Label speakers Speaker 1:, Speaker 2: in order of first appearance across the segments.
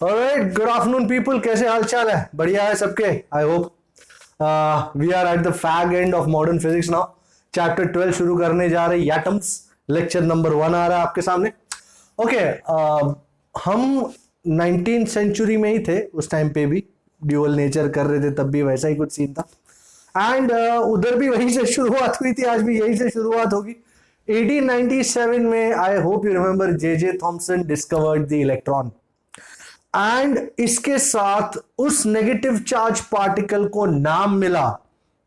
Speaker 1: Alright, good afternoon people, कैसे हालचाल है? बढ़िया है सबके? I hope we are at the fag end of modern physics now. Chapter 12 शुरू करने जा रहे हैं, एटम्स। लेक्चर नंबर 1 आ रहा है आपके सामने। ओके, हम 19th सेंचुरी में ही थे उस टाइम पे भी, ड्यूअल नेचर कर रहे थे, तब भी वैसा ही कुछ सीन था। एंड उधर भी वहीं से शुरुआत हुई थी, आज भी यहीं से शुरुआत होगी। 1897 में, I hope you remember, J Thomson discovered the electron. And इसके साथ उस नेगेटिव चार्ज पार्टिकल को नाम मिला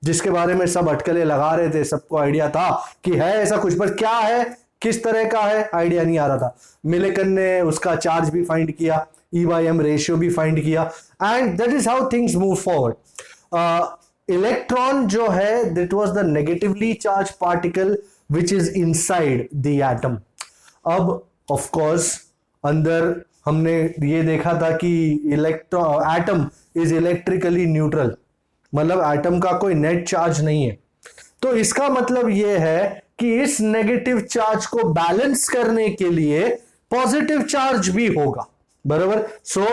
Speaker 1: जिसके बारे में सब अटकलें लगा रहे थे। सबको आइडिया था कि है ऐसा कुछ, पर क्या है, किस तरह का है, आइडिया नहीं आ रहा था। मिलेकन ने उसका चार्ज भी फाइंड किया, E/M रेशियो भी फाइंड किया, and that is how things move forward. Electron जो है, that was the negatively charge particle which is inside the atom. अब ऑफ कोर्स अंदर हमने ये देखा था कि एटम इज इलेक्ट्रिकली न्यूट्रल, मतलब एटम का कोई नेट चार्ज नहीं है। तो इसका मतलब यह है कि इस नेगेटिव चार्ज को बैलेंस करने के लिए पॉजिटिव चार्ज भी होगा, बराबर। सो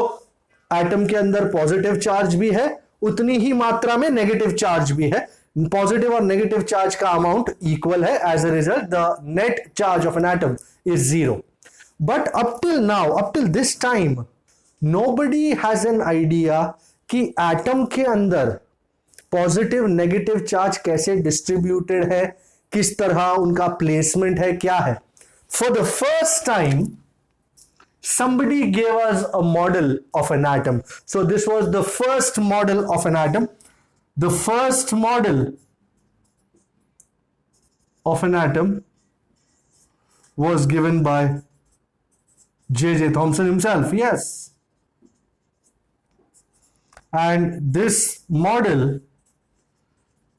Speaker 1: एटम के अंदर पॉजिटिव चार्ज भी है, उतनी ही मात्रा में नेगेटिव चार्ज भी है। पॉजिटिव और नेगेटिव चार्ज का अमाउंट इक्वल है। As a result the net charge of an atom is 0. But up till now, up till this time, nobody has an idea कि एटम के अंदर पॉजिटिव नेगेटिव चार्ज कैसे distributed है, किस तरह उनका प्लेसमेंट है, क्या है। For the first time somebody gave us a model of an atom. So this was the first model of an atom. The first model of an atom was given by J. Thomson himself, yes. And this model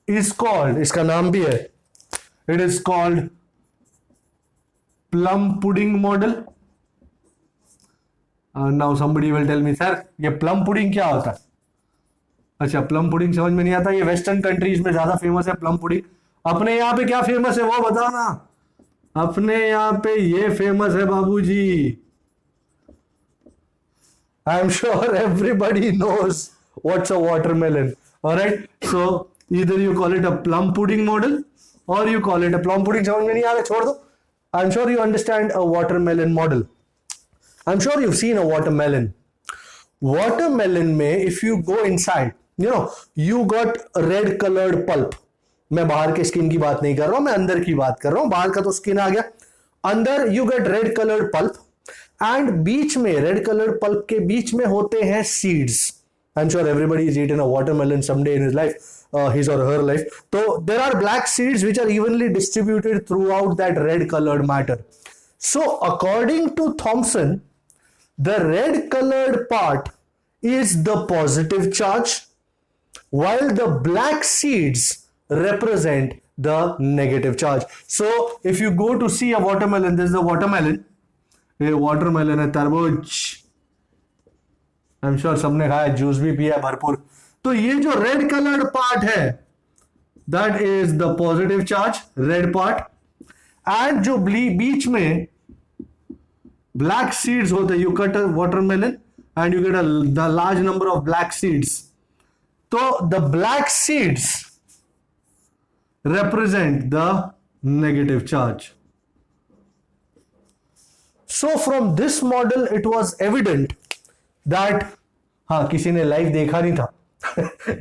Speaker 1: is called, इसका नाम भी है, it is called plum pudding model. Now somebody will tell me, sir, ये plum pudding क्या होता है? अच्छा, plum pudding समझ में नहीं आता। ये वेस्टर्न कंट्रीज में ज्यादा फेमस है plum pudding। अपने यहाँ पे क्या फेमस है वो बताओ ना। अपने यहाँ पे ये फेमस है बाबूजी। I'm sure everybody knows what's a watermelon. Alright, so either you call it a plum pudding model or you call it a plum pudding, समझ में नहीं आ रहा, छोड़ दो। I'm sure you understand a watermelon model. I'm sure you've seen a watermelon. Watermelon में if you go inside, you know, you got red colored pulp. मैं बाहर के स्किन की बात नहीं कर रहा हूं, मैं अंदर की बात कर रहा हूं। बाहर का तो स्किन आ गया, अंदर you get red colored pulp. And बीच में, रेड कलर पल्प के बीच में होते हैं seeds. I am sure everybody is eaten a watermelon someday in his life, his और हर लाइफ। तो there are black seeds which are evenly distributed throughout that red coloured matter. So according to Thomson, the red coloured part is the positive charge while the black seeds represent the negative charge. So if you go to see a watermelon, this is a watermelon, ये watermelon है, तरबूज। आई am sure सबने खाया, juice भी पिया भरपूर। तो ये जो रेड कलर्ड पार्ट है, that is the positive charge, red part. And जो बीच में ब्लैक सीड्स होते हैं, you cut a watermelon and you get the large number of black seeds. तो the black seeds represent the negative charge. So from this model it was evident that, हाँ, किसी ने live देखा नहीं था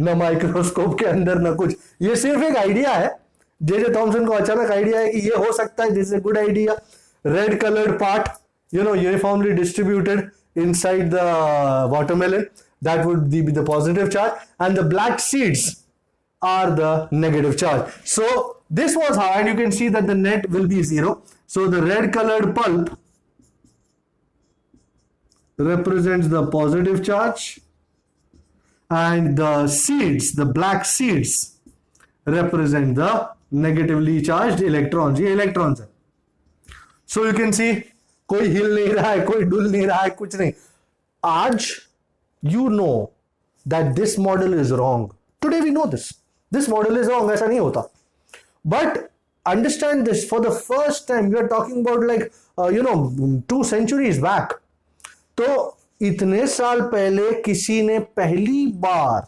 Speaker 1: न माइक्रोस्कोप के अंदर न कुछ, ये सिर्फ एक आइडिया है। जे थॉमसन को अचानक आइडिया है कि ये हो सकता है, this is a good idea. Red coloured part, you know, uniformly distributed inside the watermelon, that would be the positive charge, and the black seeds are the negative charge. So this was how, and you can see that the net will be 0. So the red colored pulp represents the positive charge and the seeds, the black seeds, represent the negatively charged electrons. ये electrons है। So you can see कोई हिल नहीं रहा है, कोई डुल नहीं रहा है, कुछ नहीं। आज you know that this model is wrong. Today we know this model is wrong, ऐसा नहीं होता। But understand this, for the first time we are talking about like 2 centuries back। तो इतने साल पहले किसी ने पहली बार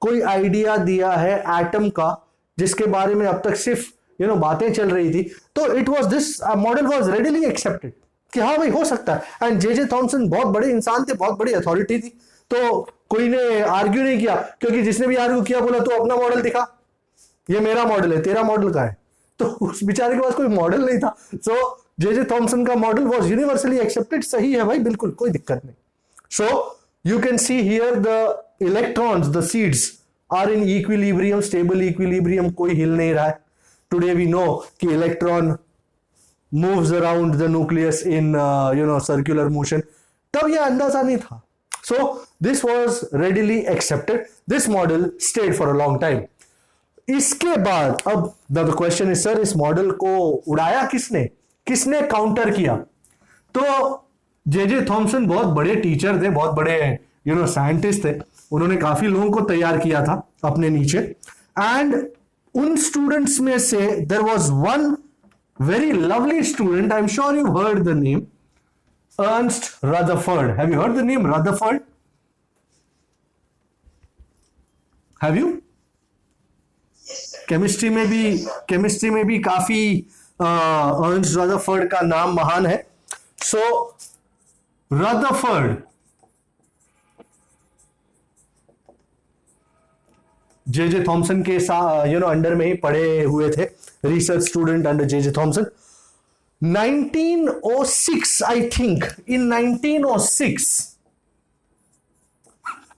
Speaker 1: कोई आइडिया दिया है एटम का, जिसके बारे में अब तक सिर्फ बातें चल रही थी, तो it was this model was readily accepted कि हाँ भाई हो सकता है। एंड जे थॉमसन बहुत बड़े इंसान थे, बहुत बड़ी अथॉरिटी थी, तो कोई ने आर्ग्यू नहीं किया, क्योंकि जिसने भी आर्ग्यू किया बोला तो अपना मॉडल दिखा, ये मेरा मॉडल है, तेरा मॉडल का है। तो उस बेचारे के पास कोई मॉडल नहीं था। सो जे थॉमसन का मॉडल वाज यूनिवर्सली एक्सेप्टेड। सही है भाई, बिल्कुल कोई दिक्कत नहीं। So you can see here the electrons, the seeds are in equilibrium, stable equilibrium, कोई हिल नहीं रहा है। टुडे वी नो कि electron moves around the nucleus in circular motion. तब यह अंदाजा नहीं था। So this was readily accepted. This model stayed for a long time. इसके बाद अब the question is, sir, इस मॉडल को उड़ाया किसने, किसने काउंटर किया? तो जे थॉमसन बहुत बड़े टीचर थे, बहुत बड़े साइंटिस्ट थे, उन्होंने काफी लोगों को तैयार किया था अपने नीचे। एंड उन स्टूडेंट्स में से there was one very lovely student. I'm sure you've heard the name, Ernst Rutherford. Have you heard the name Rutherford? Have you? Chemistry में भी काफी अर्न्स्ट रदरफोर्ड का नाम महान है। सो रदरफोर्ड जे थॉमसन के साथ अंडर में ही पढ़े हुए थे, research student under J Thomson. 1906 I think, in 1906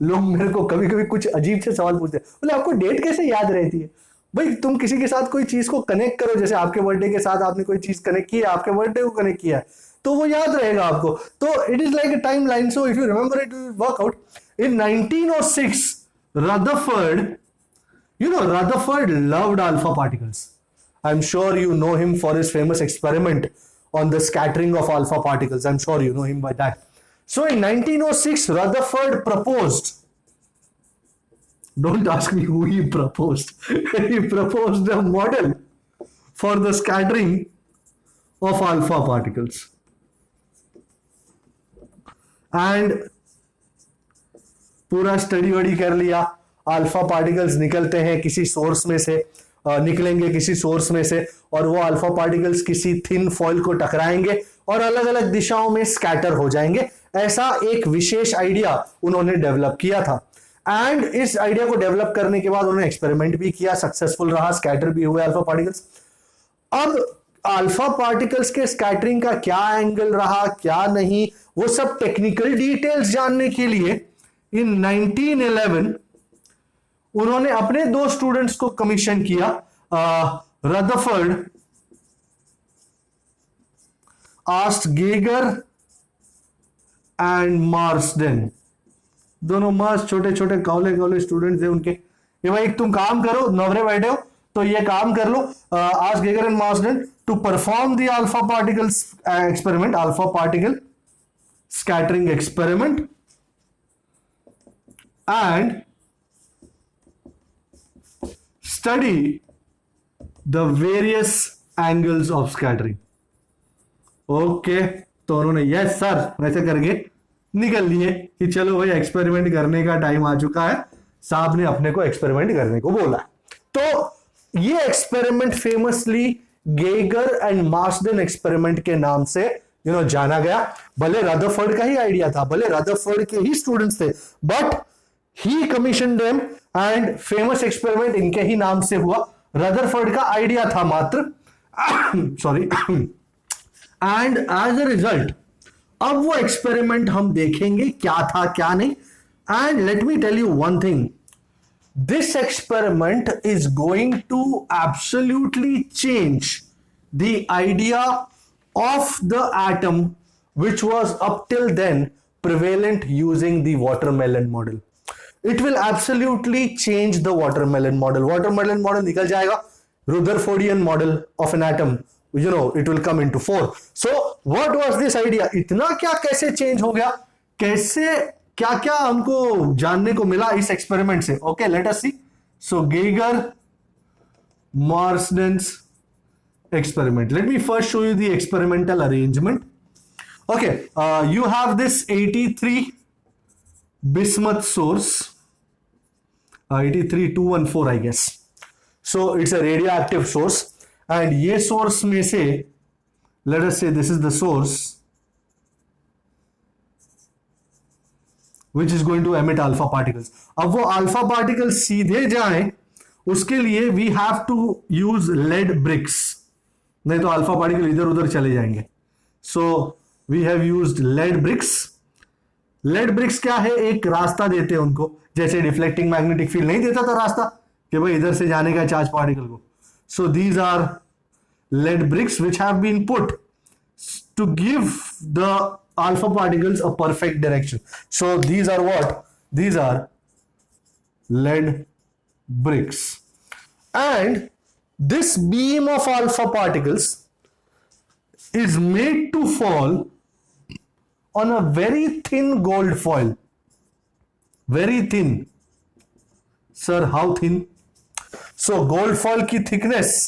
Speaker 1: लोग मेरे को कभी कभी कुछ अजीब से सवाल पूछते हैं, बोले आपको डेट कैसे याद रहती है? भाई तुम किसी के साथ कोई चीज को कनेक्ट करो, जैसे आपके बर्थडे के साथ आपने कोई चीज कनेक्ट की है, आपके बर्थडे को कनेक्ट किया है, तो वो याद रहेगा आपको। तो it is like a time line, so if you remember it will work out. In 1906 Rutherford, Rutherford loved alpha particles. I'm sure you know him for his famous experiment on the scattering of alpha particles. I'm sure you know him by that. So in 1906, Rutherford proposed. Don't ask me who he proposed. He proposed a model for the scattering of alpha particles. And पूरा study वडी कर लिया। Alpha particles निकलते हैं किसी source में से, निकलेंगे किसी सोर्स में से, और वो अल्फा पार्टिकल्स किसी थिन फॉइल को टकराएंगे और अलग अलग दिशाओं में स्कैटर हो जाएंगे। ऐसा एक विशेष आइडिया उन्होंने डेवलप किया था। एंड इस आइडिया को डेवलप करने के बाद उन्होंने एक्सपेरिमेंट भी किया, सक्सेसफुल रहा, स्कैटर भी हुए अल्फा पार्टिकल्स। अब अल्फा पार्टिकल्स के स्कैटरिंग का क्या एंगल रहा, क्या नहीं, वो सब टेक्निकल डिटेल्स जानने के लिए इन 1911 उन्होंने अपने दो स्टूडेंट्स को कमीशन किया, Rutherford asked Geiger and Marsden. दोनों मस्त छोटे छोटे कॉलेज स्टूडेंट्स थे उनके। ये भाई तुम काम करो, नवरे बैठे हो तो ये काम कर लो, asked Geiger and Marsden to perform the alpha particles experiment, alpha particle scattering experiment, and study the various angles of scattering. Okay, तो उन्होंने यस सर वैसे करके निकल लिए कि चलो भाई एक्सपेरिमेंट करने का टाइम आ चुका है, साहब ने अपने को एक्सपेरिमेंट करने को बोला। तो ये experiment famously Geiger and Marsden experiment के नाम से जाना गया। भले रदरफोर्ड का ही आइडिया था, भले रदरफोर्ड के ही स्टूडेंट्स थे, but he commissioned them and famous experiment इनके ही नाम से हुआ। रदरफोर्ड का आइडिया था मात्र, sorry, and as a result अब वो एक्सपेरिमेंट हम देखेंगे क्या था क्या नहीं। And let me tell you one thing, this experiment is going to absolutely change the idea of the atom which was up till then prevalent using the watermelon model. It will absolutely change the watermelon model. Watermelon model निकल जाएगा, Rutherfordian model of an atom, it will come into fore. So what was this idea? इतना क्या कैसे change हो गया, कैसे क्या क्या हमको जानने को मिला इस एक्सपेरिमेंट से। Okay, let us see. So Geiger Marsden's experiment. Let me first show you the experimental arrangement. Okay, you have this 83 bismuth source, 83214 I guess. So it's a radioactive source, and ये source में से let us say this is the source which is going to emit alpha particles. अब वो alpha particles सीधे जाएं उसके लिए we have to use lead bricks, नहीं तो alpha particle इधर उधर चले जाएंगे. So we have used lead bricks. Lead bricks क्या है, एक रास्ता देते हैं उनको, जैसे डिफ्लेक्टिंग मैग्नेटिक फील्ड नहीं देता था रास्ता कि भाई इधर से जाने का चार्ज पार्टिकल को. So these are lead bricks which have been put to give the alpha particles a perfect direction. So these are what? These are lead bricks. And this beam of alpha particles is made to fall on a very thin gold foil. Very thin. Sir, how thin? So gold foil की thickness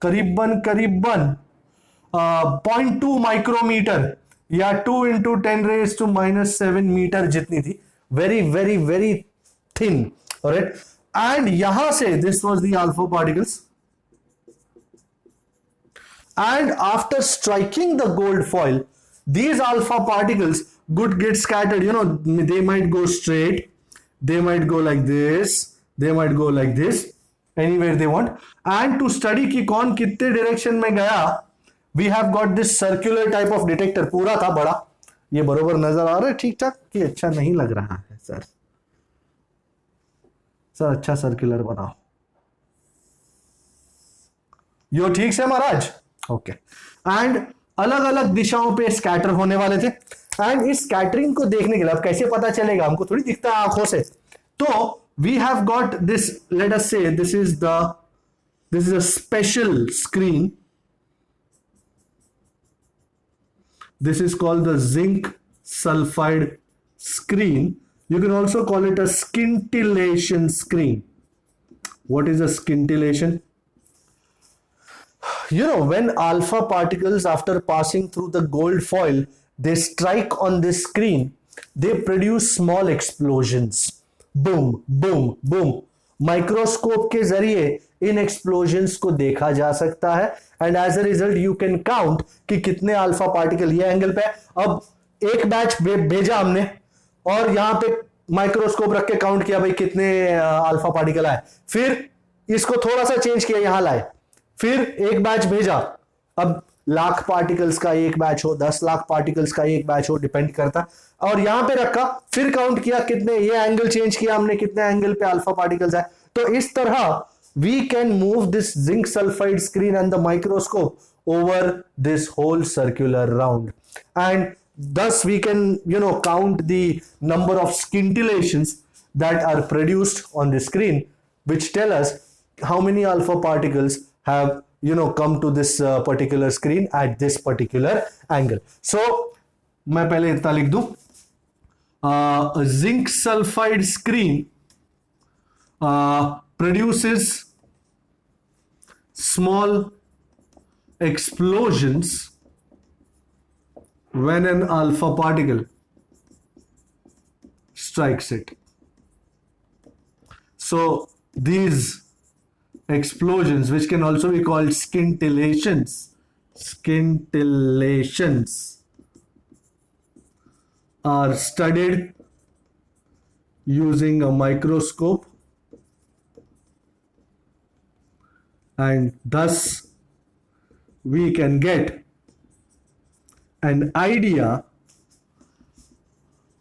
Speaker 1: करीबन 0.2 micrometer या 2 into 10⁻⁻⁷ metre जितनी थी. Very very very thin. Alright. And यहां से this was the alpha particles, and after striking the gold foil, these alpha particles could get scattered. You know, they might go straight, they might go like this, they might go like this, anywhere they want. And to study कि कौन कितने direction में गया, we have got this circular type of detector. पूरा था बड़ा. ये बरोबर नजर आ रहा है ठीक ठाक कि अच्छा नहीं लग रहा है? सर अच्छा सर्कुलर बनाओ. यो ठीक से महाराज. ओके. एंड अलग अलग दिशाओं पे स्कैटर होने वाले थे. एंड इस स्कैटरिंग को देखने के लिए अब कैसे पता चलेगा, हमको थोड़ी दिखता है आंखों से. तो we have got this, let us say this is a special screen. This is called the zinc sulphide screen. You can also call it a scintillation screen. What is a scintillation? You know, when alpha particles, after passing through the gold foil, they strike on this screen, they produce small explosions. Boom, boom, boom. Microscope के जरिए इन explosions को देखा जा सकता है. And as a result, you can count कि कितने alpha particle ये एंगल पे. अब एक बैच भेजा हमने और यहां पे माइक्रोस्कोप रख के काउंट किया भाई कितने अल्फा पार्टिकल आए. फिर इसको थोड़ा सा चेंज किया, यहां लाए. फिर एक बैच भेजा. अब लाख पार्टिकल्स का एक बैच हो, 10 लाख पार्टिकल्स का एक बैच हो, डिपेंड करता. और यहां पे रखा, फिर काउंट किया कितने, ये एंगल चेंज किया हमने, कितने एंगल पे अल्फा पार्टिकल्स आए. तो इस तरह we can move this zinc sulphide screen and the microscope over this whole circular round. And thus we can, you know, count the number of scintillations that are produced on the screen, which tell us how many alpha particles have, you know, come to this particular screen at this particular angle. So मैं पहले इतना लिख दूं, zinc sulfide screen produces small explosions when an alpha particle strikes it. So these explosions, which can also be called scintillations, are studied using a microscope, and thus we can get an idea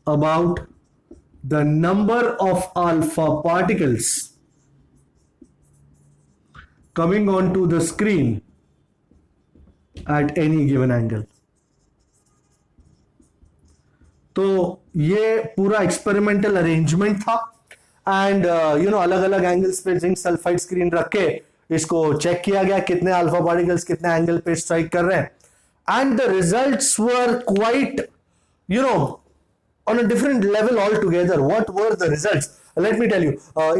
Speaker 1: about the number of alpha particles coming onto the screen at any given angle. तो ये पूरा experimental arrangement था. And you know, अलग अलग angles पे zinc sulphide screen रख के इसको चेक किया गया कितने अल्फा पार्टिकल्स कितने एंगल पे स्ट्राइक कर रहे हैं. And the results were quite, you know, on a different level altogether. What were the results? Let me tell you.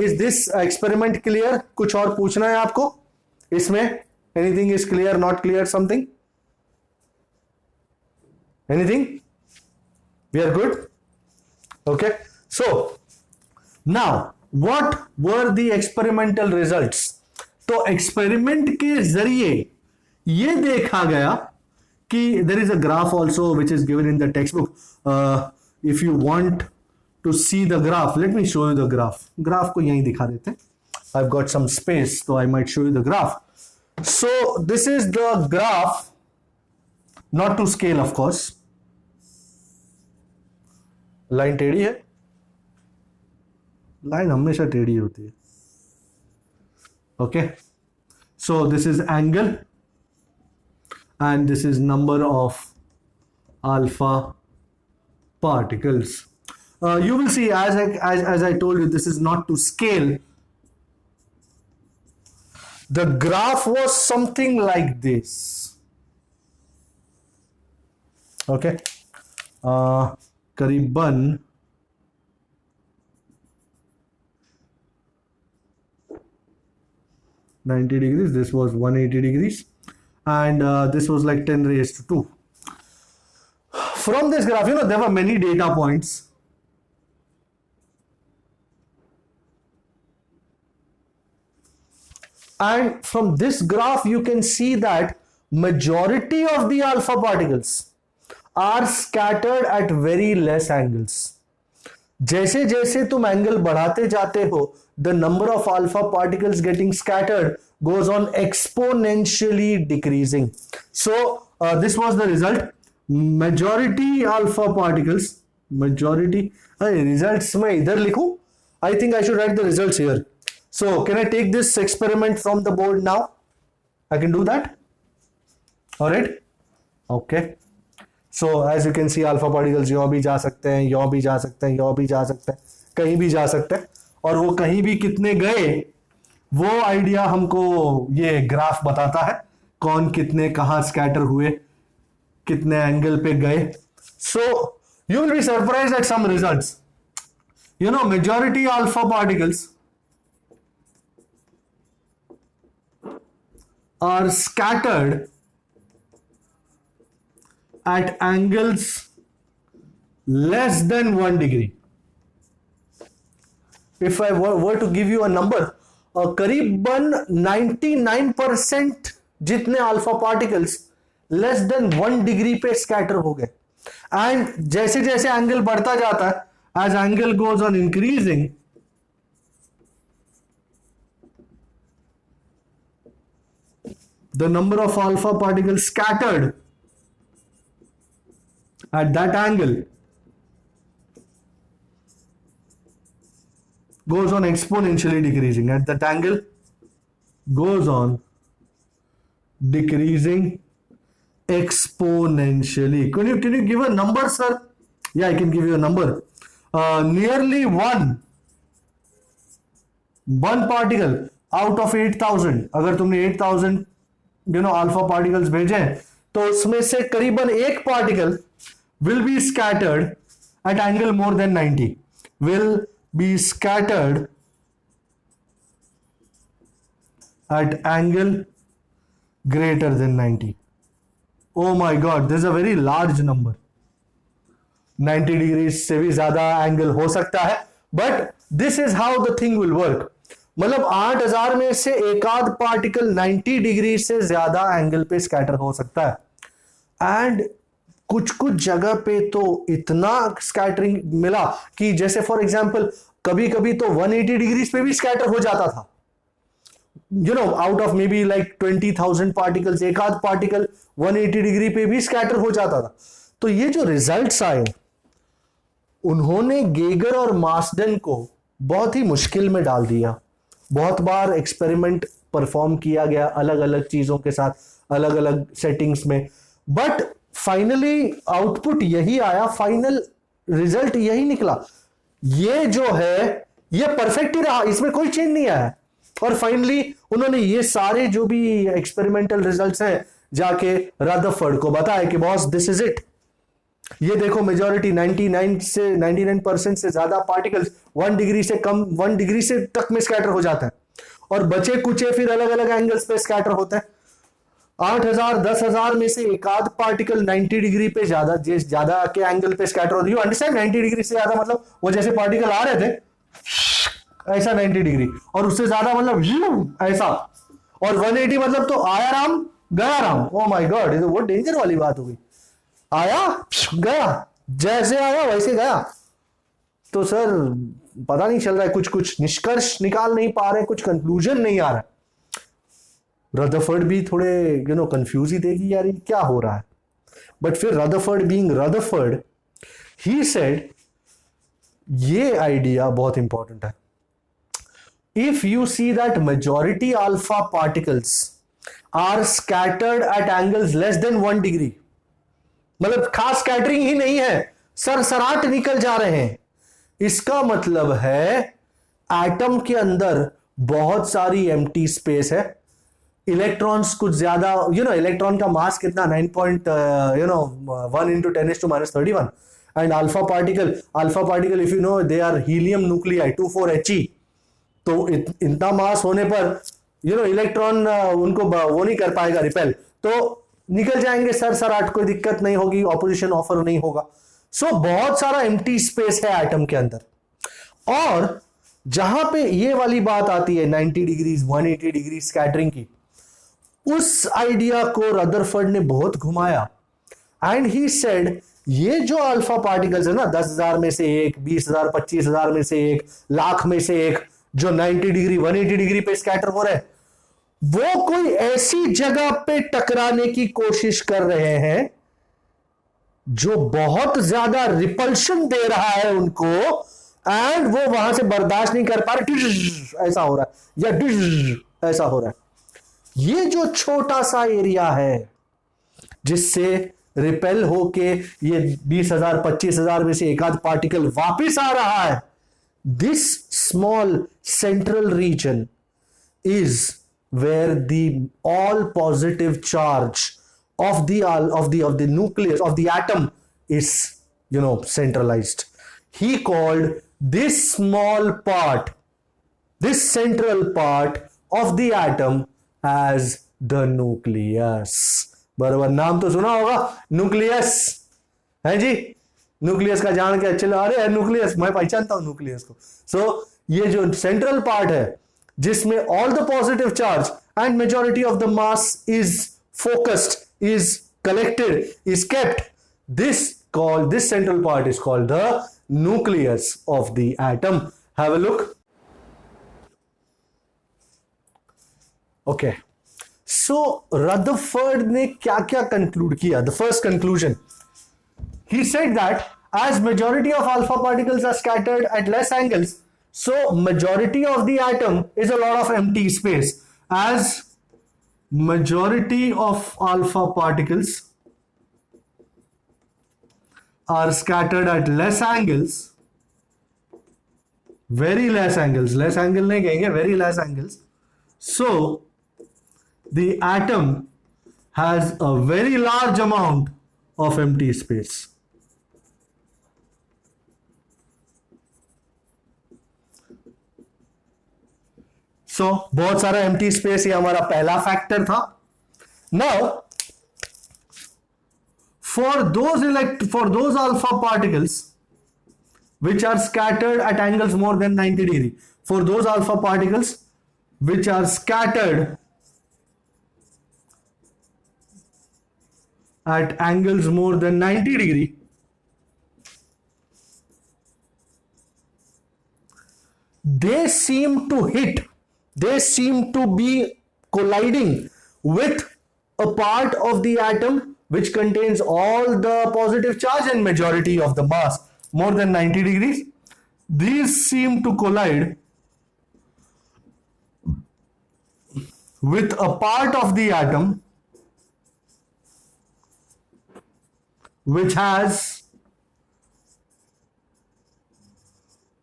Speaker 1: Is this experiment clear? कुछ और पूछना है आपको इसमें? Anything is clear, not clear, something? Anything? We are good? Okay. So now what were the experimental results? तो experiment के जरिए ये देखा गया कि there is a graph also which is given in the textbook. If you want to see the graph, let me show you the graph. Graph को यहीं दिखा देते हैं. I've got some space, so I might show you the graph. So this is the graph, not to scale of course. Line टेढ़ी है, line हमेशा टेढ़ी होती है. Okay, so this is angle and this is number of alpha particles. You will see as I told you, this is not to scale. The graph was something like this. Okay, करीबन 90 degrees, this was 180 degrees, and this was like 10 raised to 2. From this graph, there were many data points. And from this graph, you can see that majority of the alpha particles are scattered at very less angles. जैसे जैसे तुम angle बढ़ाते जाते हो, the number of alpha particles getting scattered goes on exponentially decreasing. So this was the result. Majority alpha particles, majority results मैं इधर लिखूं? I think I should write the results here. So can I take this experiment from the board now? I can do that. All right. Okay. So as you can see, alpha particles यहाँ भी जा सकते हैं, यहाँ भी जा सकते हैं, यहाँ भी जा सकते हैं, कहीं भी जा सकते हैं. और वो कहीं भी कितने गए, वो आइडिया हमको ये ग्राफ बताता है. कौन कितने कहाँ स्कैटर हुए, कितने एंगल पे गए. So you will be surprised at some results. Majority alpha particles are scattered at angles less than 1 degree. If I were to give you a number, करीबन 99% जितने alpha particles less than 1 degree पे scatter हो गए. And जैसे जैसे angle बढ़ता जाता है, as angle goes on increasing, the number of alpha particles scattered at that angle goes on exponentially decreasing. At that angle goes on decreasing exponentially. Can you give a number, sir? Yeah, I can give you a number. Nearly one particle out of 8,000. अगर तुमने 8,000 alpha particles भेजे, तो उसमें से करीबन एक particle will be scattered at angle more than 90. Will be scattered at angle greater than 90. Oh my God, this is a very large number. 90 degrees से भी ज्यादा एंगल हो सकता है, but this is how the thing will work. मतलब 8,000 में से एक आध पार्टिकल 90 डिग्री से ज्यादा एंगल पे स्कैटर हो सकता है. एंड कुछ कुछ जगह पे तो इतना स्कैटरिंग मिला कि जैसे फॉर एग्जांपल कभी कभी तो 180 डिग्री पे भी स्कैटर हो जाता था. Out of may be like 20,000 particles, एक आध पार्टिकल 180 डिग्री पे भी स्कैटर हो जाता था. तो ये जो रिजल्ट्स आए, उन्होंने गेगर और मार्सडेन को बहुत ही मुश्किल में डाल दिया. बहुत बार एक्सपेरिमेंट परफॉर्म किया गया अलग अलग चीजों के साथ, अलग अलग सेटिंग्स में, बट फाइनली आउटपुट यही आया, फाइनल रिजल्ट यही निकला. ये जो है ये परफेक्ट ही रहा, इसमें कोई चेंज नहीं आया. और फाइनली उन्होंने ये सारे जो भी एक्सपेरिमेंटल रिजल्ट्स हैं जाके रदरफोर्ड को बताया कि बॉस दिस इज इट. ये देखो मेजॉरिटी 99% से ज्यादा पार्टिकल्स 1 डिग्री से कम, 1 डिग्री से तक में स्कैटर हो जाता है, और बचे कुचे फिर अलग अलग एंगल्स पे स्कैटर होते हैं. 8,000 10,000 में से एक आध पार्टिकल 90 डिग्री पे ज्यादा के एंगल पे स्कैटर होती है। You understand? 90 डिग्री से ज्यादा मतलब वो जैसे पार्टिकल आ रहे थे ऐसा 90 डिग्री, और उससे ज्यादा मतलब ऐसा, और 180 मतलब तो आया राम गया राम। ओ माय गॉड, ये तो बहुत डेंजर वाली बात हो गई। आया गया, जैसे आया वैसे गया। तो सर पता नहीं चल रहा है, कुछ निष्कर्ष निकाल नहीं पा रहे, कुछ कंक्लूजन नहीं आ रहा है। रदरफोर्ड भी थोड़े कंफ्यूज ही देगी यार, ये क्या हो रहा है। बट फिर Rutherford being Rutherford, he said ये आइडिया बहुत इंपॉर्टेंट है। If you see that majority alpha particles are scattered at angles less than 1 degree, मतलब खास स्कैटरिंग ही नहीं है, सरसराट निकल जा रहे हैं, इसका मतलब है एटम के अंदर बहुत सारी एम्प्टी स्पेस है। इलेक्ट्रॉन्स कुछ ज्यादा, इलेक्ट्रॉन का मास कितना 9.1 into 10⁻31, and alpha particle if you know they are helium nuclei 24He, तो इतना मास होने पर इलेक्ट्रॉन उनको वो नहीं कर पाएगा रिपेल, तो निकल जाएंगे सरसराट, कोई दिक्कत नहीं होगी, ऑपोजिशन ऑफर नहीं होगा। सो बहुत सारा एम्प्टी स्पेस है एटम के अंदर। और जहां पे ये वाली बात आती है 90 डिग्री 180 डिग्री स्कैटरिंग की, उस आइडिया को रदरफोर्ड ने बहुत घुमाया एंड ही सेड ये जो अल्फा पार्टिकल्स है ना, 10,000 में से एक, 20,000 25,000 में से एक, लाख में से एक, जो 90 डिग्री 180 डिग्री पे स्कैटर हो रहे हैं, वो कोई ऐसी जगह पे टकराने की कोशिश कर रहे हैं जो बहुत ज्यादा रिपल्शन दे रहा है उनको, एंड वो वहां से बर्दाश्त नहीं कर पा रहे, ऐसा हो रहा है या ऐसा हो रहा है। ये जो छोटा सा एरिया है जिससे रिपेल होके ये 20,000 25,000 में से एक आध पार्टिकल वापस आ रहा है, this small central region is where the all positive charge of the nucleus of the atom is centralized. He called this small part, this central part of the atom as the nucleus. बराबर, नाम तो सुना होगा nucleus, है जी? Nucleus का जान के चलो, अरे न्यूक्लियस मैं पहचानता हूं न्यूक्लियस को। सो ये जो सेंट्रल पार्ट है जिसमें all the positive charge and majority of the mass is focused, is collected, is kept, this central part is called the nucleus of the atom. Have a look. Okay, so Rutherford ने क्या क्या conclude किया? The first conclusion, he said that as majority of alpha particles are scattered at less angles, so majority of the atom is a lot of empty space. As majority of alpha particles are scattered at less angles, very less angles, less angle नहीं कहेंगे, very less angles, so the atom has a very large amount of empty space. So, बहुत सारा empty space, ये हमारा पहला factor था। Now for those alpha particles which are scattered at angles more than 90 degree, for those alpha particles which are scattered at angles more than 90 degree, they seem to be colliding with a part of the atom which contains all the positive charge and majority of the mass more than 90 degrees. These seem to collide with a part of the atom which has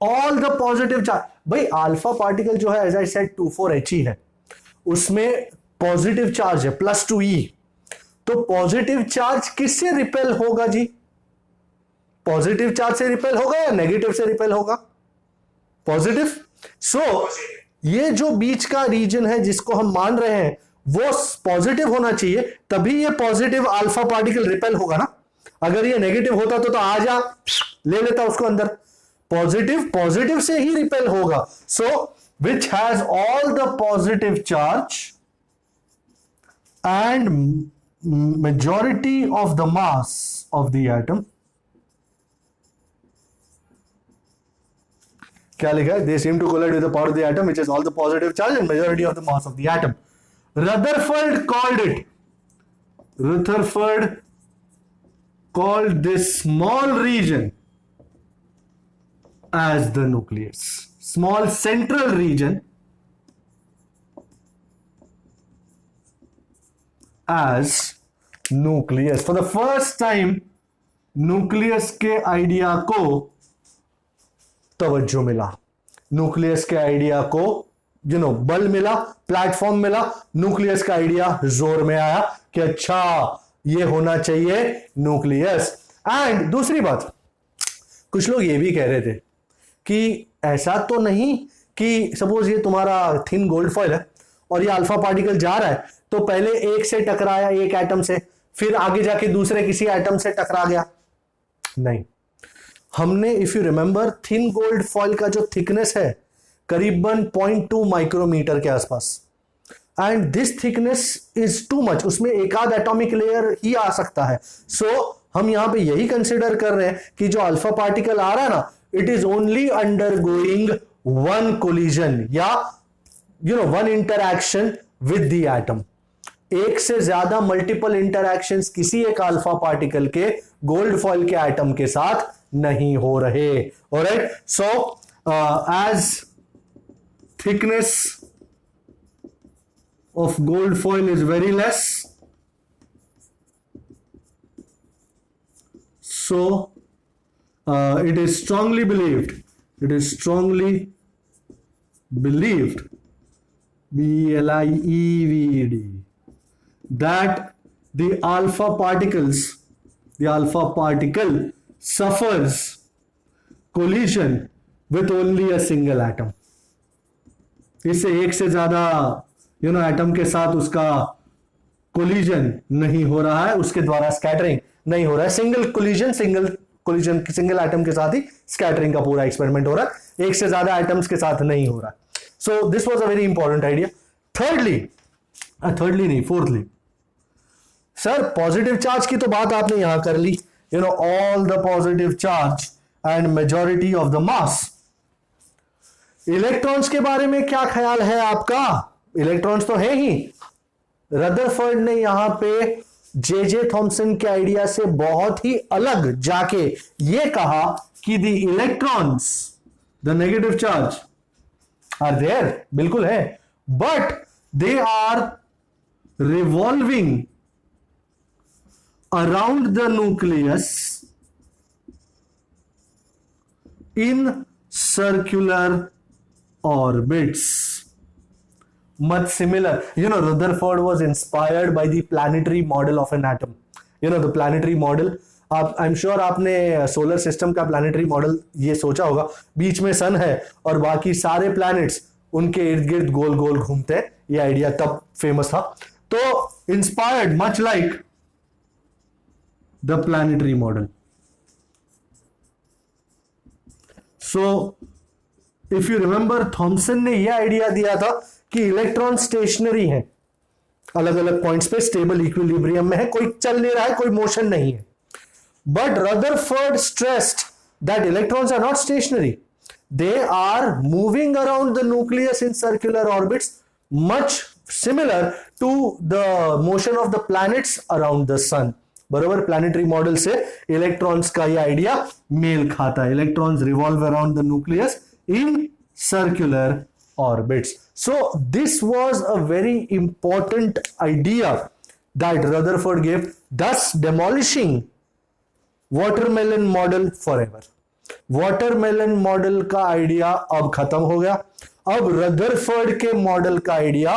Speaker 1: all the positive charge. भाई alpha particle जो है as I said 24He है, उसमें positive charge है +2E, तो positive charge किससे repel होगा जी? Positive charge से रिपेल होगा या नेगेटिव से रिपेल होगा? पॉजिटिव। सो ये जो बीच का रीजन है जिसको हम मान रहे हैं वो पॉजिटिव होना चाहिए, तभी ये पॉजिटिव अल्फा पार्टिकल रिपेल होगा ना। अगर ये नेगेटिव होता तो आ जा ले लेता उसको अंदर। पॉजिटिव पॉजिटिव से ही रिपेल होगा। So which has all the positive charge and majority of the mass of the atom. क्या लिखा है? They seem to collide with the part of the atom which has all the positive charge and majority of the mass of the atom. Rutherford called this small region as the nucleus. Small central region as nucleus. For the first time, nucleus के idea को तवज्जो मिला, nucleus के idea को बल मिला, platform मिला, nucleus का आइडिया जोर में आया कि अच्छा ये होना चाहिए न्यूक्लियस। एंड दूसरी बात, कुछ लोग ये भी कह रहे थे कि ऐसा तो नहीं कि सपोज ये तुम्हारा थिन गोल्ड फॉइल है और ये अल्फा पार्टिकल जा रहा है तो पहले एक से टकराया, एक एटम से, फिर आगे जाके दूसरे किसी एटम से टकरा गया। नहीं, हमने if you remember thin gold foil का जो थिकनेस है करीबन 0.2 माइक्रोमीटर के आसपास, and this thickness is too much, उसमें एक आध एटॉमिक लेयर ही आ सकता है। सो हम यहां पे यही कंसिडर कर रहे हैं कि जो अल्फा पार्टिकल आ रहा है ना, it is only undergoing one collision या one interaction with the atom. एक से ज्यादा मल्टीपल इंटरैक्शंस किसी एक अल्फा पार्टिकल के गोल्ड फॉइल के एटम के साथ नहीं हो रहे। Alright, so as thickness of gold foil is very less, so it is strongly believed BLIEVED that the alpha particle suffers collision with only a single atom. इससे एक से ज्यादा एटम के साथ उसका कोलिजन नहीं हो रहा है, उसके द्वारा स्कैटरिंग नहीं हो रहा है। सिंगल एटम के साथ ही स्कैटरिंग का पूरा एक्सपेरिमेंट हो रहा है, एक से ज्यादा एटम्स के साथ नहीं हो रहा है। So this was a very important idea. Fourthly sir positive charge की तो बात आपने यहां कर ली, all the positive charge and majority of the mass. Electrons के बारे में क्या ख्याल है आपका? इलेक्ट्रॉन्स तो है ही। रदरफोर्ड ने यहां पे जे थॉमसन के आइडिया से बहुत ही अलग जाके ये कहा कि the electrons, the negative charge are there, बिल्कुल है, but they are revolving around the nucleus in circular orbits, much similar. Rutherford was inspired by the planetary model of an atom. The planetary model, I'm sure आपने solar system का planetary model ये सोचा होगा, बीच में सन है और बाकी सारे प्लैनेट्स उनके इर्द गिर्द गोल गोल घूमते हैं। ये आइडिया तब फेमस था। तो inspired much like the planetary model. So if you remember, Thomson ने यह आइडिया दिया था कि इलेक्ट्रॉन स्टेशनरी है, अलग अलग पॉइंट्स पे स्टेबल इक्विलिब्रियम में है, कोई चल नहीं रहा है, कोई मोशन नहीं है। But Rutherford stressed that electrons are not stationary, they are moving around the nucleus in circular orbits, much similar to the motion of the planets around the sun. बराबर, प्लैनेटरी मॉडल से electrons का यह idea mail खाता है। Electrons revolve around the nucleus in circular orbits. So this was a very important idea that Rutherford gave, thus demolishing watermelon model forever. watermelon model का idea अब खत्म हो गया। अब Rutherford के मॉडल का आइडिया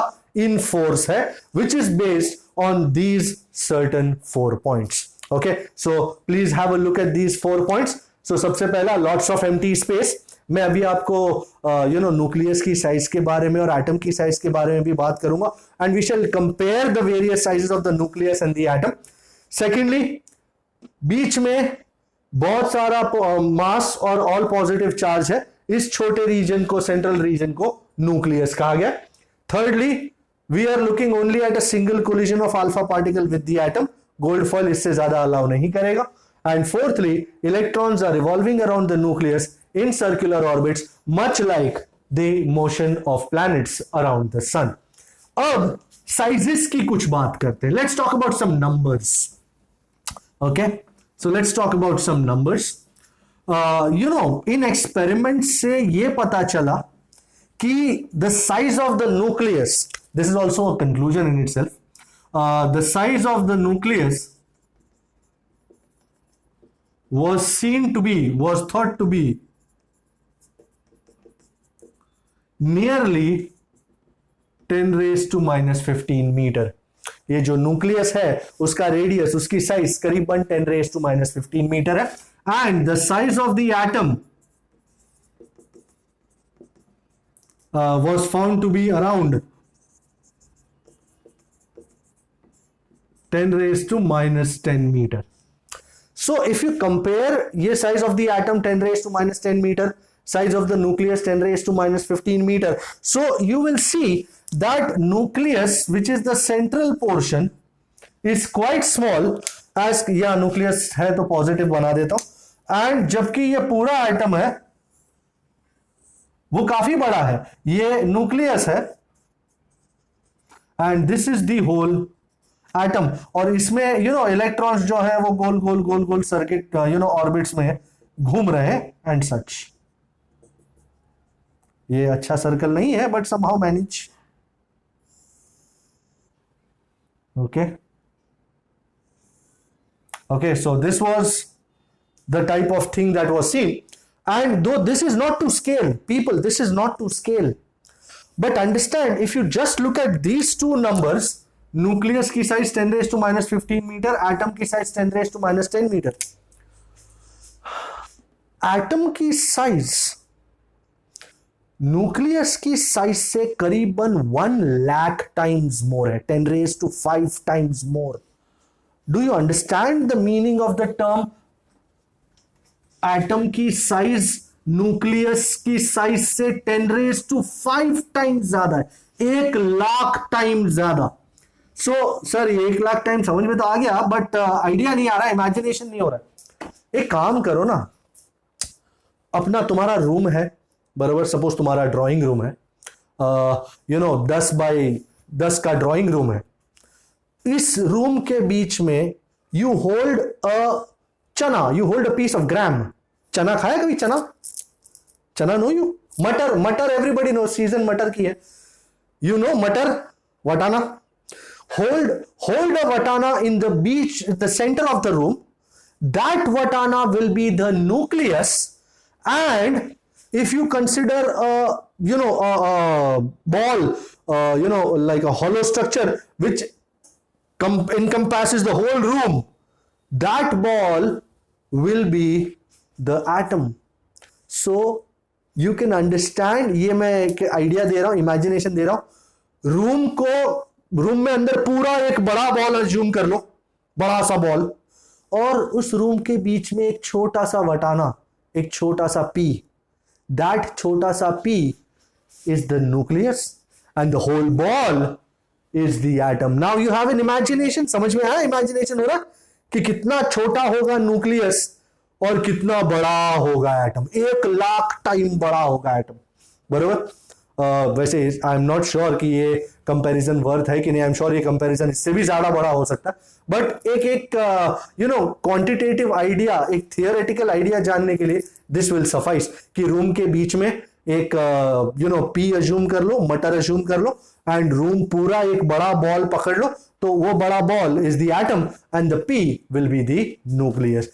Speaker 1: in force है, which is based on these certain 4 points. Okay, so please have a look at these 4 points. सो सबसे पहला लॉट्स ऑफ एम्प्टी स्पेस। मैं अभी आपको न्यूक्लियस की साइज के बारे में और एटम की साइज के बारे में भी बात करूंगा, and we shall compare the various sizes of the nucleus and the atom. Secondly, बीच में बहुत सारा मास और ऑल पॉजिटिव चार्ज है, इस छोटे रीजन को, सेंट्रल रीजन को न्यूक्लियस कहा गया। Thirdly, we are looking only at a single collision of alpha particle with the atom, gold foil इससे ज्यादा अलाउ नहीं करेगा। And fourthly, electrons are revolving around the nucleus in circular orbits much like the motion of planets around the sun। अब sizes की कुछ बात करते हैं। Let's talk about some numbers। Okay, so let's talk about some numbers। in experiments से ये पता चला कि the size of the nucleus, this is also a conclusion in itself, the size of the nucleus was thought to be nearly 10 raised to -15 metre. ये जो nucleus है उसका radius, उसकी साइज करीबन 10 raised to -15 मीटर है। And the size of the atom was found to be around 10 raised to -10 metre. So if you compare ये size of the atom 10 raised to -10 meter, size of the nucleus 10 raised to -15 meter, so you will see that nucleus, which is the central portion, is quite small as, या nucleus है तो positive बना देता हूं, and जबकि ये पूरा atom है वो काफी बड़ा है, ये nucleus है and this is the whole atom. और इसमें इलेक्ट्रॉन्स जो है वो गोल गोल गोल गोल सर्किट ऑर्बिट्स में घूम रहे हैं एंड सच। ये अच्छा सर्कल नहीं है but somehow manage. Okay so this was the type of thing that was seen, and though this is not to scale people, this is not to scale, but understand if you just look at these two numbers, nucleus की size 10 raised to -15 metre, atom की size 10 raised to -10 metre. Atom की size nucleus की size से करीबन 1 lakh times more है, 10 raised to 5 times more. Do you understand the meaning of the term? Atom की size nucleus की size से 10 raised to 5 times ज्यादा है, 1 लाख टाइम्स ज्यादा। सो सर ये 1 लाख टाइम समझ में तो आ गया, बट आइडिया नहीं आ रहा, इमेजिनेशन नहीं हो रहा। एक काम करो ना, अपना तुम्हारा रूम है बराबर, सपोज तुम्हारा ड्राइंग रूम है, 10 बाई 10 का ड्राइंग रूम है। इस रूम के बीच में you hold a chana, you hold a piece of gram. चना खाया कभी? Chana know you? Matar everybody know, season मटर की है, यू नो मटर, वटाना। Hold a watana in the center of the room. That watana will be the nucleus, and if you consider a ball, like a hollow structure which encompasses the whole room, that ball will be the atom. So you can understand, ये मैं idea दे रहा हूं, imagination दे रहा हूं। Room में अंदर पूरा एक बड़ा बॉल अज्यूम कर लो, बड़ा सा बॉल, और उस रूम के बीच में एक छोटा सा वटाना, एक छोटा सा पी। दैट छोटा सा P is the nucleus and the whole ball is the atom. Now you have an imagination, समझ में आया? इमेजिनेशन हो रहा कि कितना छोटा होगा न्यूक्लियस और कितना बड़ा होगा एटम। 1 लाख टाइम बड़ा होगा एटम, बरोबर। वैसे आई एम नॉट श्योर कि ये कंपैरिजन वर्थ है कि नहीं, आई एम श्योर ये कंपैरिजन इससे भी ज्यादा बड़ा हो सकता है, बट एक क्वांटिटेटिव आइडिया, एक थियोरेटिकल आइडिया जानने के लिए दिस विल सफाइस कि रूम के बीच में एक पी अज्यूम कर लो, मटर अज्यूम कर लो, एंड रूम पूरा एक बड़ा बॉल पकड़ लो, तो वो बड़ा ball is the atom and the P will be the nucleus.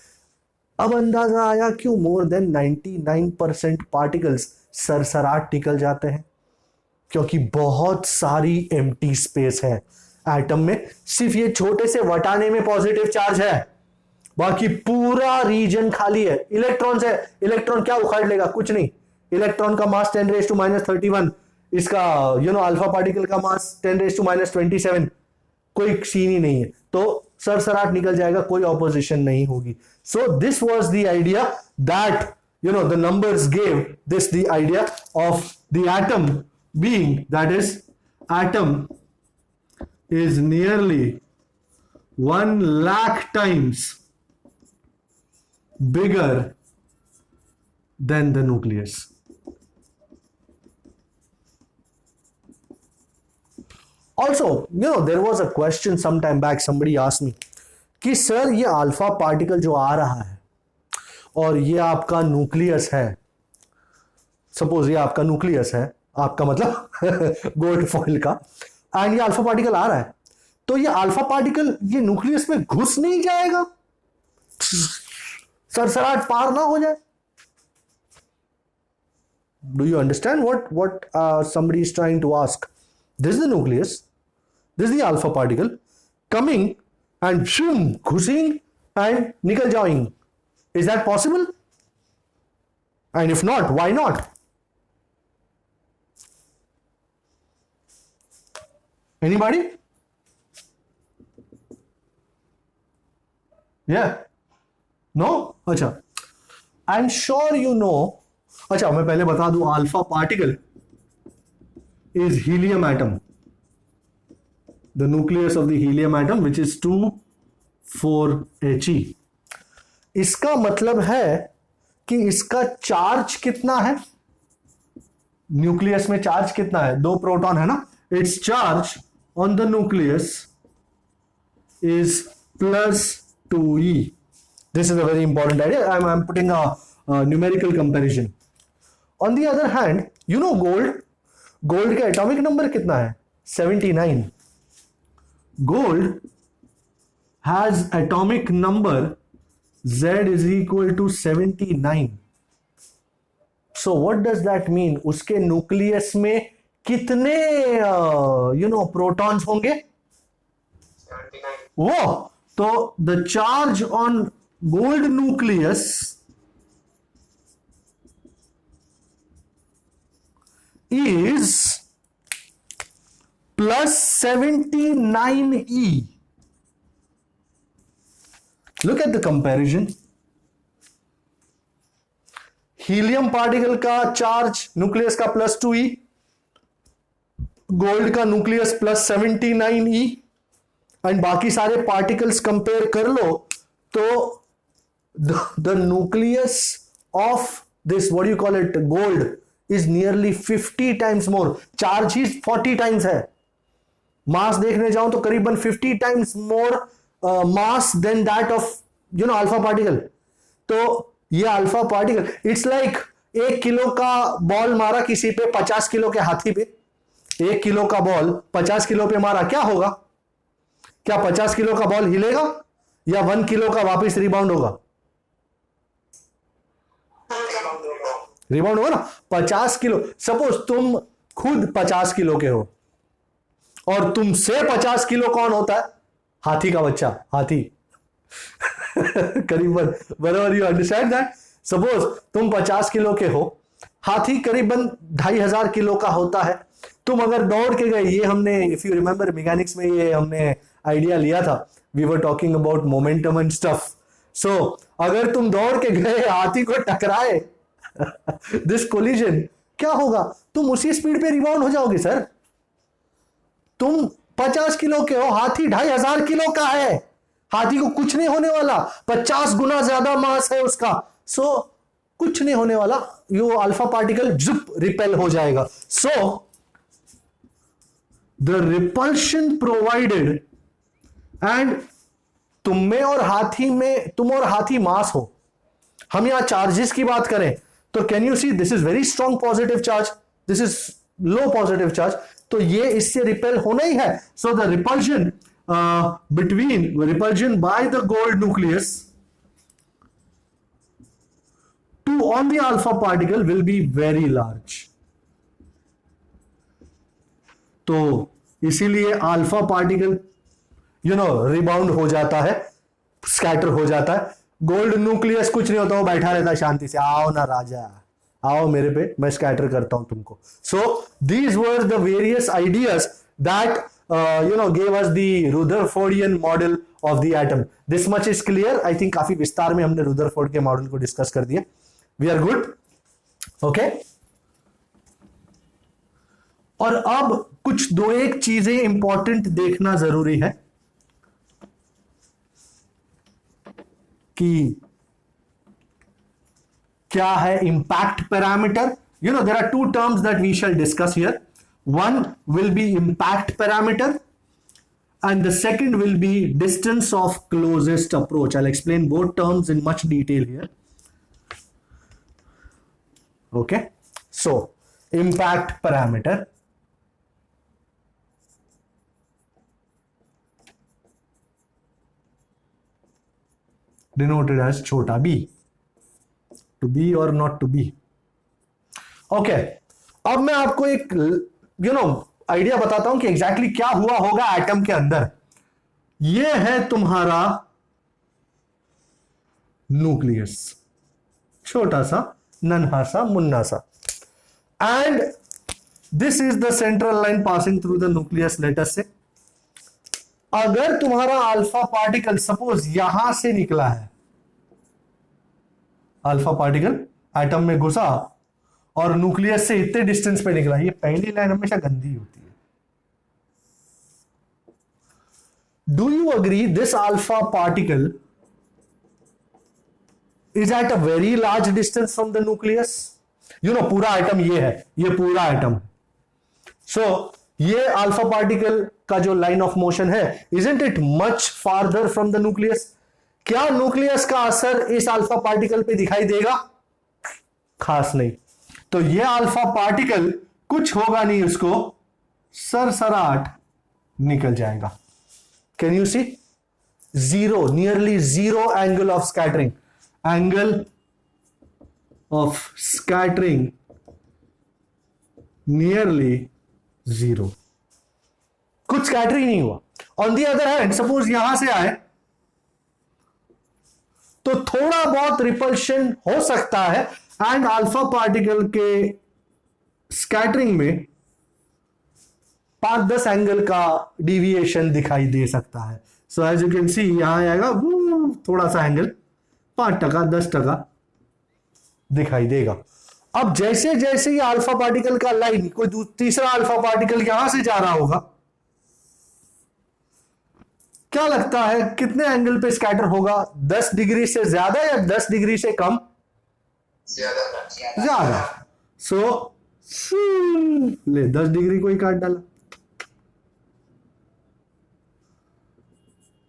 Speaker 1: अब अंदाजा आया क्यों मोर देन 99% पार्टिकल्स सरसराट निकल जाते हैं, क्योंकि बहुत सारी एम्प्टी स्पेस है एटम में। सिर्फ ये छोटे से वटाने में पॉजिटिव चार्ज है, बाकी पूरा रीजन खाली है, इलेक्ट्रॉन से। इलेक्ट्रॉन क्या उखाड़ लेगा? कुछ नहीं। इलेक्ट्रॉन का मास 10⁻⁻31, इसका अल्फा पार्टिकल का मास 10⁻⁻27, कोई सीन ही नहीं है, तो सरसराट निकल जाएगा, कोई ऑपोजिशन नहीं होगी। सो this was the idea that the numbers gave this the idea of the atom being, that is, atom is nearly 1 lakh times bigger than the nucleus. Also, there was a question some time back, somebody asked me कि sir ये alpha particle जो आ रहा है और ये आपका nucleus है, suppose ये आपका न्यूक्लियस है, आपका मतलब गोल्ड फॉइल का, एंड ये अल्फा पार्टिकल आ रहा है, तो ये अल्फा पार्टिकल ये न्यूक्लियस में घुस नहीं जाएगा, सरसराट पार ना हो जाए? Do you understand what somebody is trying to ask? This is the nucleus, this is the alpha particle coming and shoom, घुसिंग and निकल जाएंगे. Is that possible? And if not, why not? Anybody? Yeah? No? अच्छा, I'm sure you know. अच्छा, मैं पहले बता दूं, alpha particle is helium atom, the nucleus of the helium atom, which is 2,4He. इसका मतलब है कि इसका चार्ज कितना है? न्यूक्लियस में चार्ज कितना है? 2 प्रोटॉन है ना. It's charge on the nucleus is +2e. This is a very important idea. I am putting a numerical comparison. On the other hand, gold का एटॉमिक नंबर कितना है? 79. Gold has atomic number Z is equal to 79. So what does that mean? उसके nucleus में कितने protons होंगे?
Speaker 2: 79.
Speaker 1: वो तो the charge on gold nucleus is +79e. Look at the comparison. Helium particle का चार्ज न्यूक्लियस का +2e, गोल्ड का nucleus +79e, and बाकी सारे पार्टिकल्स कंपेयर कर लो तो the nucleus of this what you call it gold is nearly 50 times more. Charge ही 40 times है. मास देखने जाऊं तो करीबन 50 times more mass than that of alpha particle. तो ये alpha particle, it's like 1 kilo का बॉल मारा किसी पे 50 किलो के हाथी पे. 1 किलो का बॉल 50 किलो पे मारा, क्या होगा? क्या 50 किलो का बॉल हिलेगा या 1 किलो का वापस रिबाउंड होगा? रिबाउंड होगा ना. 50 किलो, सपोज तुम खुद 50 किलो के हो और तुमसे 50 किलो कौन होता है? हाथी का बच्चा, हाथी. करीबन, बराबर. You understand that? सपोज तुम 50 किलो के हो, हाथी करीबन 2,500 किलो का होता है. तुम अगर दौड़ के गए, ये हमने, इफ यू रिमेंबर मैकेनिक्स में ये हमने आइडिया लिया था, we were talking about momentum and stuff. So अगर तुम दौड़ के गए, हाथी को टकराए, दिस कोलिजन, क्या होगा? तुम उसी स्पीड पे रिबाउंड हो जाओगे सर. तुम 50 किलो के हो, हाथी 2,500 किलो का है. हाथी को कुछ नहीं होने वाला, 50 गुना ज्यादा मास है उसका. सो कुछ नहीं होने वाला, यो अल्फा पार्टिकल जुप रिपेल हो जाएगा. सो द रिपल्शन प्रोवाइडेड, एंड तुम में और हाथी में, तुम और हाथी मास हो. हम यहां चार्जेस की बात करें तो can you see, this is very strong positive charge, this is low positive charge, तो ये इससे रिपेल होना ही है. So the repulsion repulsion by the gold nucleus to on the alpha particle will be very large. तो इसीलिए alpha particle rebound हो जाता है स्कैटर हो जाता है। गोल्ड न्यूक्लियस कुछ नहीं होता, वो बैठा रहता है शांति से, आओ ना राजा, आओ मेरे पे, मैं स्कैटर करता हूं तुमको। So these were the various ideas that gave us the Rutherfordian model of the atom. This much is clear. I think काफी विस्तार में हमने रुदरफोर्ड के मॉडल को डिस्कस कर दिया। We are good? Okay? और अब कुछ दो एक चीजें इंपॉर्टेंट देखना जरूरी है कि क्या है impact parameter. there are two terms that we shall discuss here. One will be impact parameter and the second will be distance of closest approach. I'll explain both terms in much detail here. Okay, so impact parameter denoted as छोटा b, to be or not to be. Okay, अब मैं आपको एक idea बताता हूं कि exactly क्या हुआ होगा एटम के अंदर। यह है तुम्हारा न्यूक्लियस, छोटा सा, नन्हा सा, मुन्ना सा, and this is the central line passing through the nucleus. Late us से अगर तुम्हारा अल्फा पार्टिकल सपोज यहां से निकला है, अल्फा पार्टिकल एटम में घुसा और न्यूक्लियस से इतने डिस्टेंस पे निकला, ये पहली लाइन हमेशा गंदी होती है। Do you agree this alpha particle is at a very large distance from the nucleus? पूरा एटम ये है, ये पूरा एटम। सो ये अल्फा पार्टिकल का जो लाइन ऑफ मोशन है, isn't it much farther from the nucleus? क्या न्यूक्लियस का असर इस अल्फा पार्टिकल पे दिखाई देगा? खास नहीं। तो ये अल्फा पार्टिकल कुछ होगा नहीं, उसको सरसराट निकल जाएगा। Can you see? Zero, nearly zero angle of scattering, angle of scattering nearly zero, कुछ स्कैटरिंग नहीं हुआ। On the other hand suppose यहां से आए तो थोड़ा बहुत रिपल्शन हो सकता है एंड अल्फा पार्टिकल के स्कैटरिंग में 5-10 एंगल का डिविएशन दिखाई दे सकता है। So as you can see यहां आएगा थोड़ा सा एंगल 5%, 10% दिखाई देगा। अब जैसे जैसे ये अल्फा पार्टिकल का लाइन कोई तीसरा अल्फा पार्टिकल यहां से जा रहा होगा, क्या लगता है कितने एंगल पे स्कैटर होगा? 10 डिग्री से ज्यादा या 10 डिग्री से कम? ज्यादा। सो ले 10 डिग्री को ही काट डाला।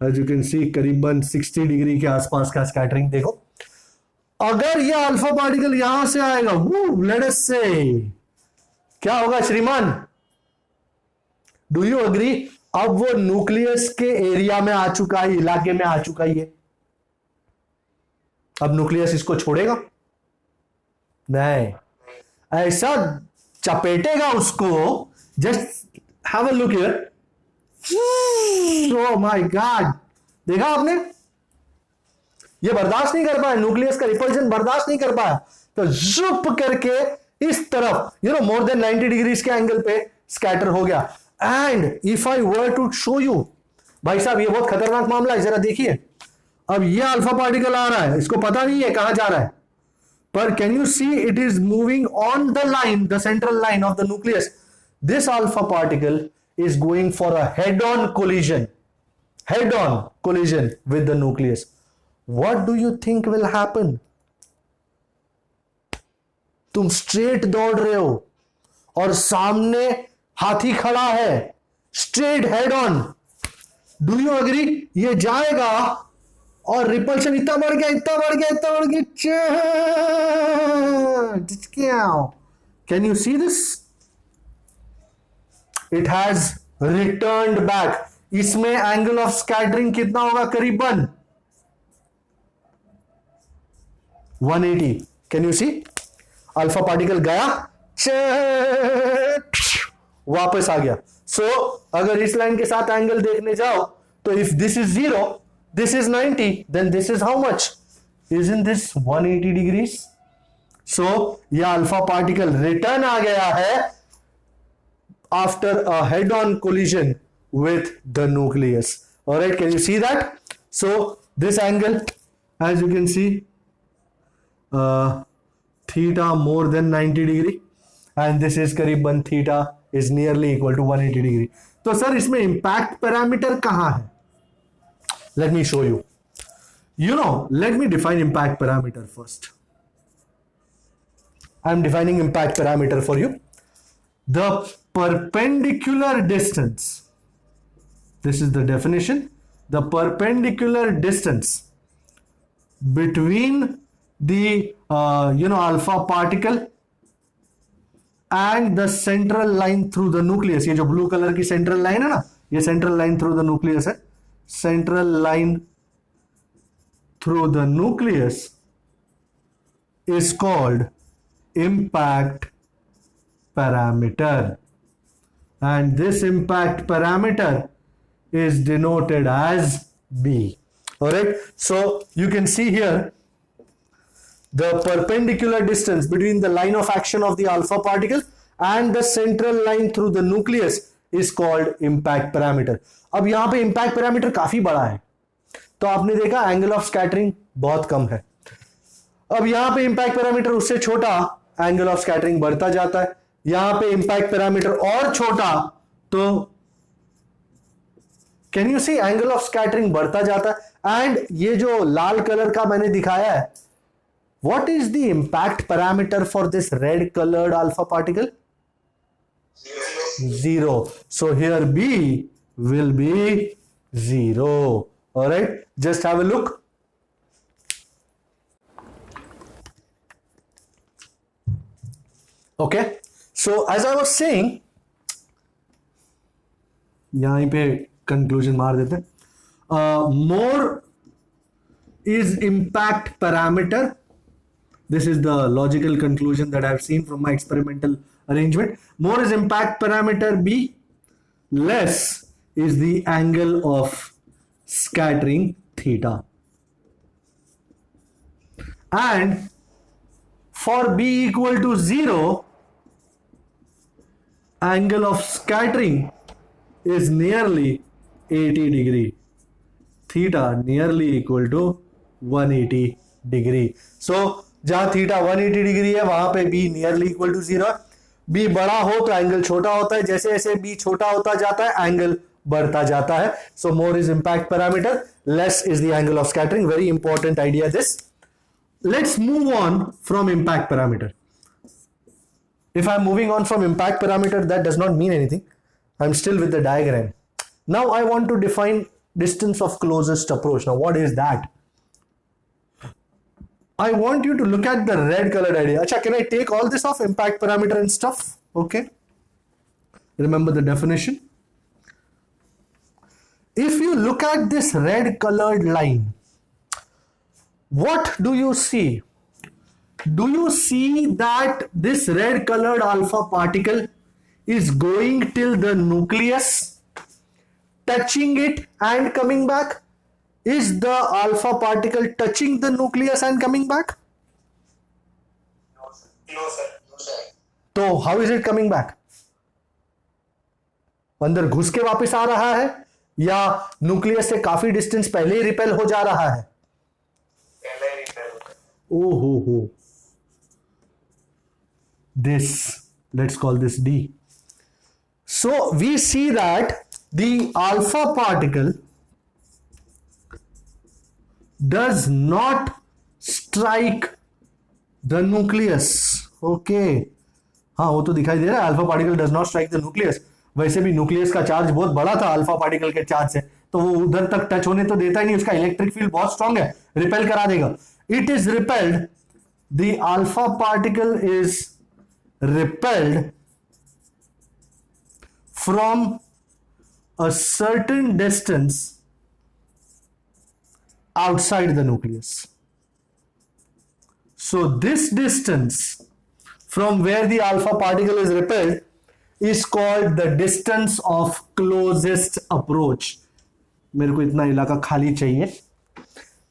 Speaker 1: एज यू कैन सी करीबन 60 डिग्री के आसपास का स्कैटरिंग देखो। अगर यह अल्फा पार्टिकल यहां से आएगा, लेट अस से क्या होगा श्रीमान? Do you agree? अब वो न्यूक्लियस के एरिया में आ चुका है, इलाके में आ चुका ही है। अब न्यूक्लियस इसको छोड़ेगा नहीं, ऐसा चपेटेगा उसको। Just have a look here. Oh my God, देखा आपने? ये बर्दाश्त नहीं कर पाया, न्यूक्लियस का रिपल्शन बर्दाश्त नहीं कर पाया, तो जुप करके इस तरफ मोर देन 90 डिग्रीज के एंगल पे स्कैटर हो गया। And if I were to show you, भाई साहब ये बहुत खतरनाक मामला है, जरा देखिए। अब ये अल्फा पार्टिकल आ रहा है, इसको पता नहीं है कहां जा रहा है, पर can you see it is moving on the line, the central line of the nucleus. This alpha particle is going for a head-on collision with the nucleus. What do you think will happen? तुम straight दौड़ रहे हो और सामने हाथी खड़ा है, straight head on. Do you agree? ये जाएगा और रिपल्शन इतना बढ़ गया, इतना बढ़ गया, इतना बढ़ गया। Can you see this? It has returned back. इसमें एंगल ऑफ स्कैटरिंग कितना होगा? करीबन 180। Can you see? Alpha particle गया, वापस आ गया। सो अगर इस लाइन के साथ एंगल देखने जाओ तो if this is 0, this is 90, then this is how much? Isn't this 180 degrees? So ये अल्फा पार्टिकल रिटर्न आ गया है after a head-on collision with the nucleus. All right, can you see that? So this angle, as you can see, theta more than 90 degree, and this is करीबन theta is nearly equal to 180 degree. तो sir इसमें impact parameter कहाँ है? Let me show you. Let me define impact parameter first. I am defining impact parameter for you. The perpendicular distance. This is the definition. The perpendicular distance between the alpha particle and the central line through the nucleus. ये जो blue color की central line है ना, ये central line through the nucleus है. Central line through the nucleus is called impact parameter, and this impact parameter is denoted as B. All right, so you can see here the perpendicular distance between the line of action of the alpha particle and the central line through the nucleus is called impact parameter. अब यहां पे impact parameter काफी बड़ा है, तो आपने देखा angle of scattering बहुत कम है. अब यहां पे इंपैक्ट पैरामीटर उससे छोटा, एंगल ऑफ स्कैटरिंग बढ़ता जाता है. यहां पे इंपैक्ट पैरामीटर और छोटा, तो can you see angle of scattering बढ़ता जाता है. एंड ये जो लाल कलर का मैंने दिखाया है, what is the impact parameter for this red coloured alpha particle? 0. So here B will be 0. All right, just have a look. Okay, so as I was saying, यहीं पे conclusion मार देते हैं. More is impact parameter. This is the logical conclusion that I've seen from my experimental arrangement. More is impact parameter B, less is the angle of scattering theta. And for B equal to 0, angle of scattering is nearly 80 degree. Theta nearly equal to 180 degree. So जहां theta 180 degree है वहां पे B nearly equal to 0. B बड़ा हो तो angle छोटा होता है, जैसे जैसे B छोटा होता जाता है एंगल बढ़ता जाता है. So more is impact parameter, less is the angle of scattering. Very important idea this. Let's move on from impact parameter. If I'm moving on from impact parameter, that does not mean anything. I'm still with the diagram. Now I want to define distance of closest approach. Now what is that? I want you to look at the red colored idea. Acha, can I take all this off, impact parameter and stuff? Okay. Remember the definition. If you look at this red colored line, what do you see? Do you see that this red colored alpha particle is going till the nucleus, touching it and coming back? Is the alpha particle touching the nucleus and coming back?
Speaker 2: No, sir. No, sir. No, sir.
Speaker 1: तो how is it coming back? अंदर घुस के वापस आ रहा है या nucleus से काफी डिस्टेंस पहले ही रिपेल हो जा रहा है?
Speaker 2: पहले रिपेल होता है.
Speaker 1: Oh. This, let's call this D. So we see that the alpha particle does not strike the nucleus. Okay. हाँ, वो तो दिखाई दे रहा है, alpha particle does not strike the nucleus. वैसे भी न्यूक्लियस का चार्ज बहुत बड़ा था अल्फा पार्टिकल के चार्ज से, तो वो उधर तक टच होने तो देता ही नहीं, उसका इलेक्ट्रिक फील्ड बहुत स्ट्रांग है, रिपेल करा देगा. It is repelled, the alpha particle is repelled from a certain distance outside the nucleus. So this distance from where the alpha particle is repelled is called the distance of closest approach. मेरे को इतना इलाका खाली चाहिए.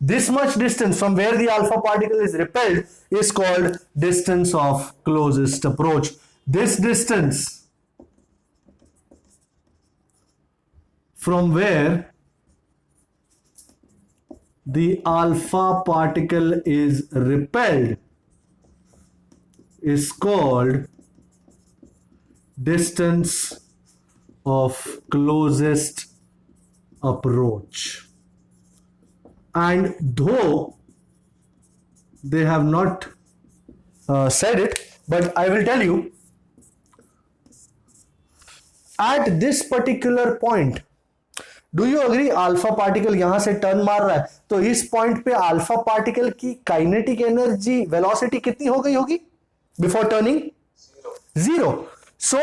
Speaker 1: this much distance from where the alpha particle is repelled is called distance of closest approach. This distance from where the alpha particle is repelled is called distance of closest approach. And though they have not said it, but I will tell you, at this particular point, do you agree alpha particle यहां से turn मार रहा है, तो इस point पे alpha particle की kinetic energy velocity कितनी हो गई होगी before turning? Zero. So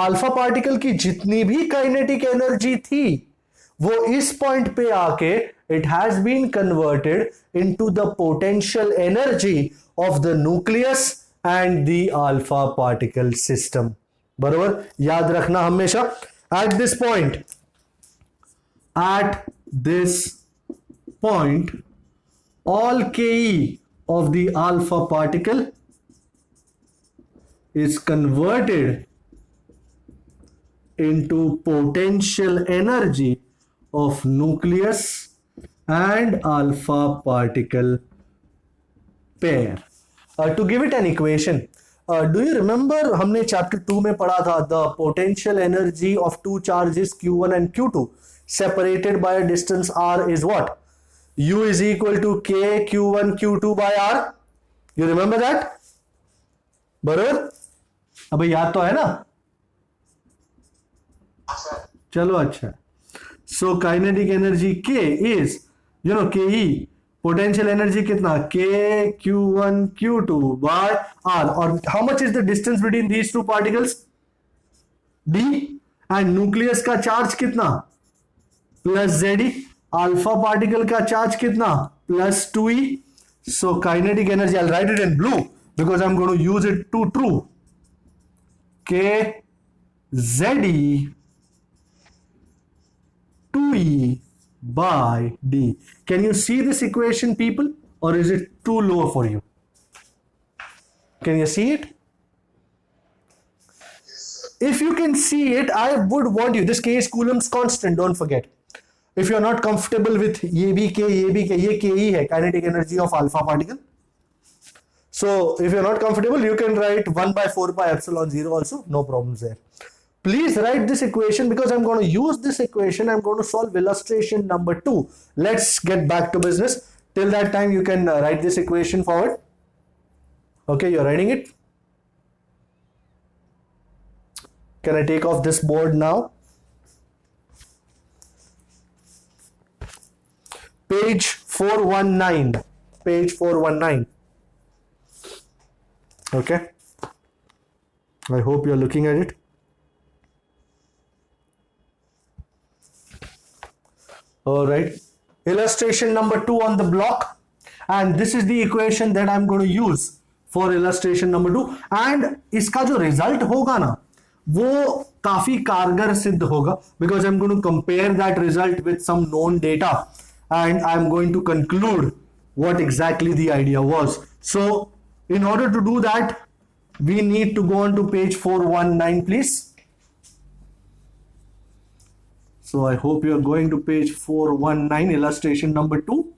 Speaker 1: alpha particle की जितनी भी काइनेटिक एनर्जी थी वो इस पॉइंट पे आके it has been converted into the potential energy of the nucleus and the alpha particle system. बरोबर, याद रखना हमेशा. At this point, all Ke of the alpha particle is converted into potential energy of nucleus and alpha particle pair. To give it an equation, do you remember हमने chapter 2 में पढ़ा था the potential energy of two charges Q1 and Q2 separated by a distance R is what? U is equal to K Q1 Q2 by R. You remember that? बराबर? अबे याद तो है ना? चलो अच्छा. So kinetic energy K is, you know, Ke, potential energy कितना? K Q1 Q2 by R. और how much is the distance between these two particles? D. And nucleus का charge कितना? Plus ZE. Alpha particle का charge कितना? Plus 2E. So kinetic energy, I'll write it in blue because I'm going to use it to true. K ZE 2E by D. Can you see this equation, people, or is it too low for you? Can you see it? If you can see it, I would want you, this K is Coulomb's constant, don't forget. If you're not comfortable with ये भी K, ये Ke है, kinetic energy of alpha particle. So if you're not comfortable, you can write 1 by 4 pi epsilon 0 also, no problems there. Please write this equation because I'm going to use this equation. I'm going to solve illustration number 2. Let's get back to business. Till that time, you can write this equation forward. Okay, you're writing it. Can I take off this board now? Page 419. Page 419. Okay. I hope you're looking at it. All right, illustration number 2 on the block, and this is the equation that I'm going to use for illustration number 2. and इसका जो result होगा ना वो काफी कारगर सिद्ध होगा because I'm going to compare that result with some known data and I'm going to conclude what exactly the idea was. So in order to do that, we need to go on to page 419, please. So I hope you are going to page 419, illustration number 2.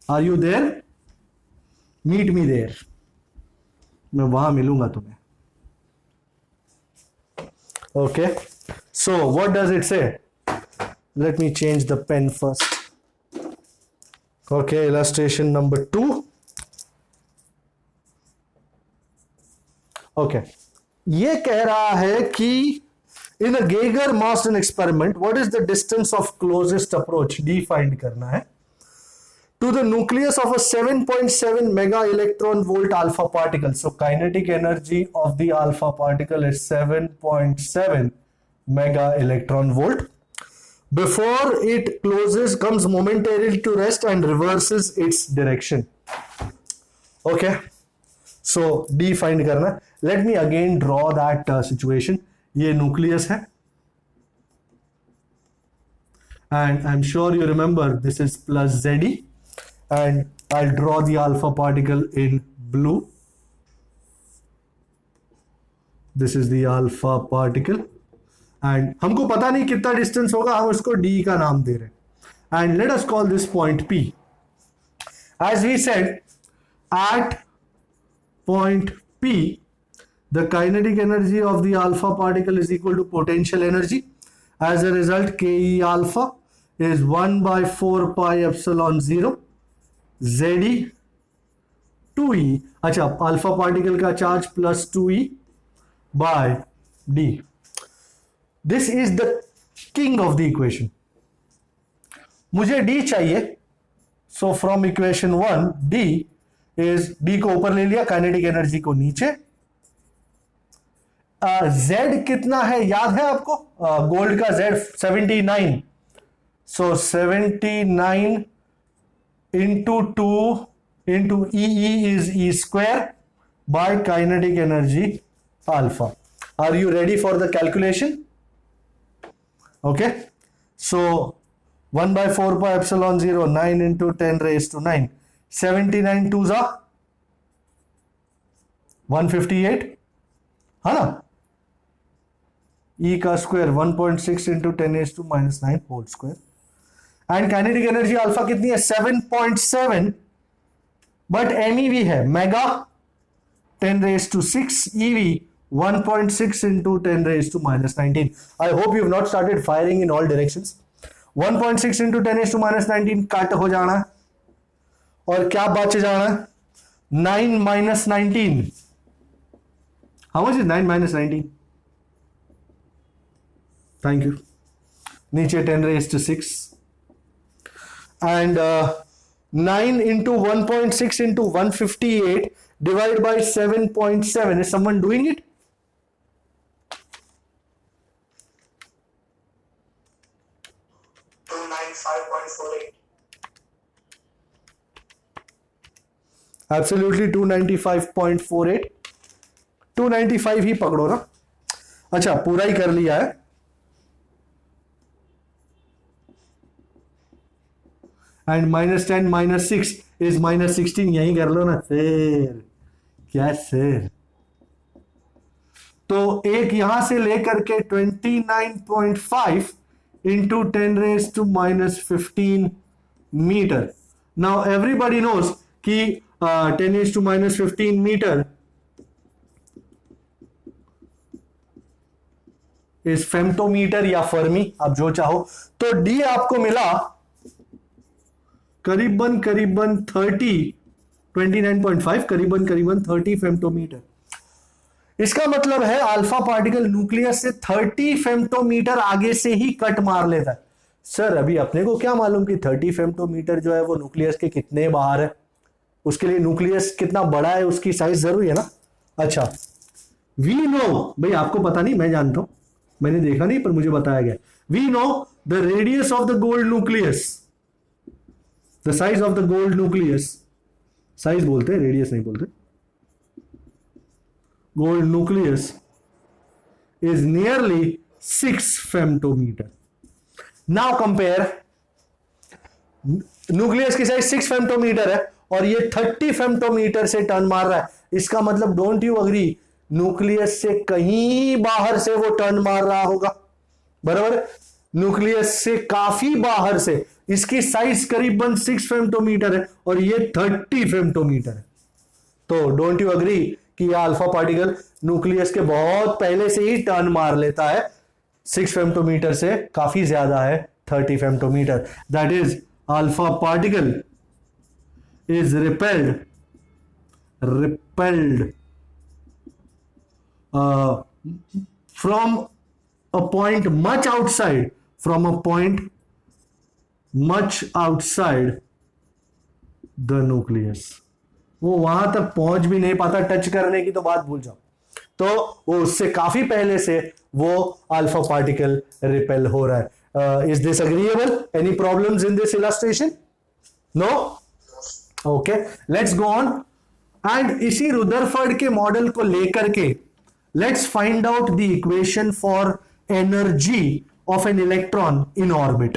Speaker 1: Are you there? Meet me there. मैं वहां मिलूंगा तुम्हें. Okay. So what does it say? Let me change the pen first. Okay, illustration number 2. Okay. ये कह रहा है कि in a Geiger-Marsden experiment, what is the distance of closest approach? D find करना है. To the nucleus of a 7.7 mega electron volt alpha particle. So kinetic energy of the alpha particle is 7.7 mega electron volt. Before it closes, comes momentarily to rest and reverses its direction. Okay. So D find करना. Let me again draw that situation. ये nucleus है and I'm sure you remember this is plus ZE and I'll draw the alpha particle in blue. This is the alpha particle and हमको पता नहीं कितना distance होगा, हम उसको d का नाम दे रहे हैं and let us call this point P. As we said, at point P the kinetic energy of the alpha particle is equal to potential energy. As a result, Ke alpha is 1 by 4 pi epsilon 0 Ze 2e. अच्छा, alpha particle का charge plus 2e by d. This is the king of the equation. मुझे d चाहिए, so from equation 1 d is, d को ऊपर ले लिया, kinetic energy को नीचे. Z कितना है याद है आपको? गोल्ड का Z 79. So 79 into 2 into E is E square by kinetic energy alpha. Are you ready for the calculation? Okay. So 1 by 4 pi epsilon 0, 9 into 10 raised to 9. 79 2s are 158. है ना? E का square 1.6 into 10 raised to minus 9 whole square. And kinetic energy alpha कितनी है? 7.7. But MeV है mega 10 raised to 6, EV 1.6 into 10 raised to minus 19. I hope you have not started firing in all directions. 1.6 into 10 raised to minus 19 cut हो जाना है और क्या बच जाना है? 9 minus 19. How much is 9 minus 19? Thank you. नीचे 10 raised to 6 and 9 into 1.6 into 158 divided by 7.7. Is someone doing it? Absolutely 295.48. 295 ही पकड़ो ना. अच्छा, पूरा ही कर लिया है. And minus 10 minus 6 is minus 16. यही कर लो ना फिर. क्या सर? तो एक यहां से लेकर के 29.5 into 10 raise to minus 15 metre. Now everybody knows कि 10 raise to minus 15 metre is femtometre या फर्मी, आप जो चाहो. तो डी आपको मिला करीबन 29.5 करीबन 30 फेम्टोमीटर. इसका मतलब है अल्फा पार्टिकल न्यूक्लियस से 30 फेम्टोमीटर आगे से ही कट मार लेता है. सर अभी अपने को क्या मालूम कि 30 फेम्टोमीटर जो है वो न्यूक्लियस के कितने बाहर है? उसके लिए न्यूक्लियस कितना बड़ा है उसकी साइज जरूरी है ना. अच्छा, वी नो, भाई आपको पता नहीं, मैं जानता हूं, मैंने देखा नहीं पर मुझे बताया गया. We know the radius of the gold nucleus, the size of the gold nucleus, size बोलते हैं, रेडियस नहीं बोलते. Gold nucleus is nearly 6 femtometre. Now compare, nucleus की साइज 6 फेम्टोमीटर है और ये 30 फेम्टोमीटर से टर्न मार रहा है. इसका मतलब डोंट यू अग्री, न्यूक्लियस से कहीं बाहर से वो टर्न मार रहा होगा. बराबर, न्यूक्लियस से काफी बाहर से. इसकी साइज करीबन 6 फेम्टोमीटर है और ये 30 फेम्टोमीटर है. तो डोंट यू अग्री कि यह अल्फा पार्टिकल न्यूक्लियस के बहुत पहले से ही टर्न मार लेता है. 6 फेम्टोमीटर से काफी ज्यादा है 30 femtometre. That is alpha particle is repelled from a point much outside the nucleus. वो वहां तक पहुंच भी नहीं पाता, टच करने की तो बात भूल जाओ. तो वो उससे काफी पहले से वो अल्फा पार्टिकल रिपेल हो रहा है. Is this agreeable? Any problems in this illustration? No? Okay, let's go on. And इसी रुदरफोर्ड के मॉडल को लेकर के let's find out the equation for energy of an electron in orbit.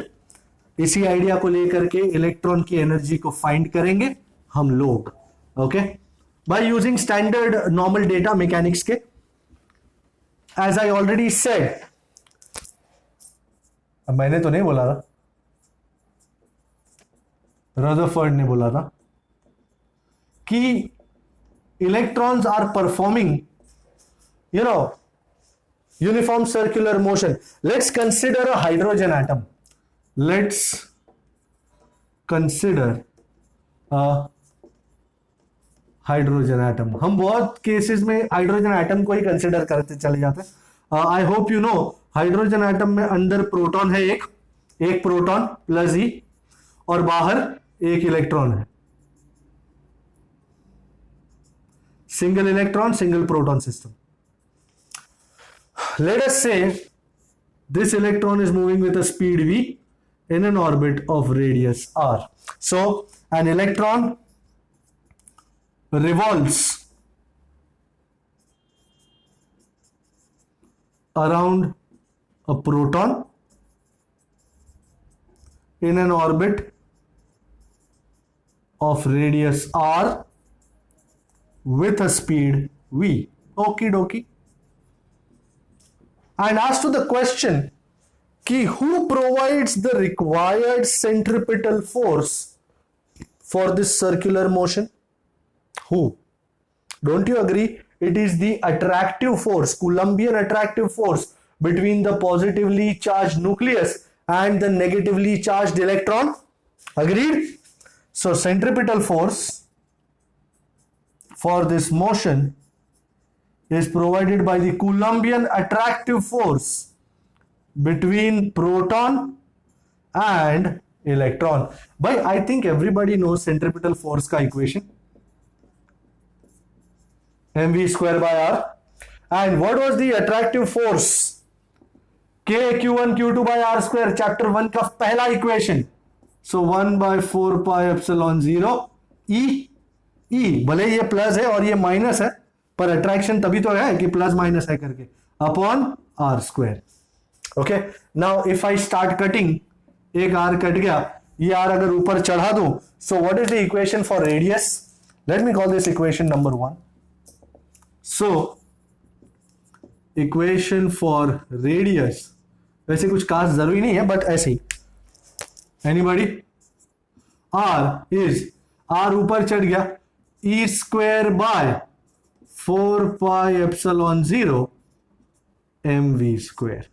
Speaker 1: इसी idea को लेकर के इलेक्ट्रॉन की एनर्जी को फाइंड करेंगे हम लोग, okay, by using standard normal data mechanics के। एज आई ऑलरेडी सेड, अब मैंने तो नहीं बोला था, रदरफोर्ड ने बोला था कि electrons are performing uniform circular motion. Let's consider a hydrogen atom. Let's consider a hydrogen atom. हम बहुत केसेस में हाइड्रोजन एटम को ही कंसिडर करते चले जाते हैं। आई hope you know hydrogen atom में अंदर प्रोटॉन है, एक प्रोटॉन प्लस ई, और बाहर एक इलेक्ट्रॉन है। Single electron single proton system. Let us say this electron is moving with a speed v in an orbit of radius r. So an electron revolves around a proton in an orbit of radius r with a speed v. Okie dokie. And as to the question कि who provides the required centripetal force for this circular motion? Who? Don't you agree? It is the attractive force, Coulombian attractive force between the positively charged nucleus and the negatively charged electron. Agreed? So centripetal force for this motion is provided by the Coulombian attractive force between proton and electron. But I think everybody knows centripetal force का equation, mv square by r. And what was the attractive force? K q1 q2 by r square, chapter 1 का पहला equation. So 1 by 4 pi epsilon 0 e भले ये plus है और ये minus है, पर अट्रैक्शन तभी तो है कि प्लस माइनस है करके, upon r square. Okay, now if I start cutting, एक आर कट गया, ये आर अगर ऊपर चढ़ा दूं, so what is the equation for radius? Let me call this equation number 1. So equation for radius, वैसे कुछ खास जरूरी नहीं है, बट ऐसे ही, एनीबॉडी? आर इज, आर ऊपर चढ़ गया, e square by 4 pi epsilon 0 mv square.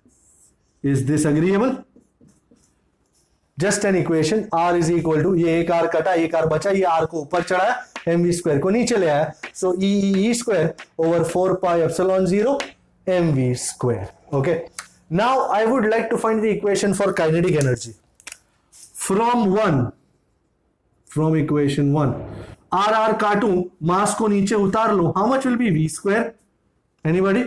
Speaker 1: Is this agreeable? Just an equation. R is equal to, ये एक R कटा, एक R बचा, ये R को ऊपर चढ़ाया, mv square को नीचे ले आया, so e square over 4 pi epsilon 0 mv square. Okay. Now I would like to find the equation for kinetic energy from equation 1. R R काटूं, मास को नीचे उतार लो, how much will be V square? Anybody?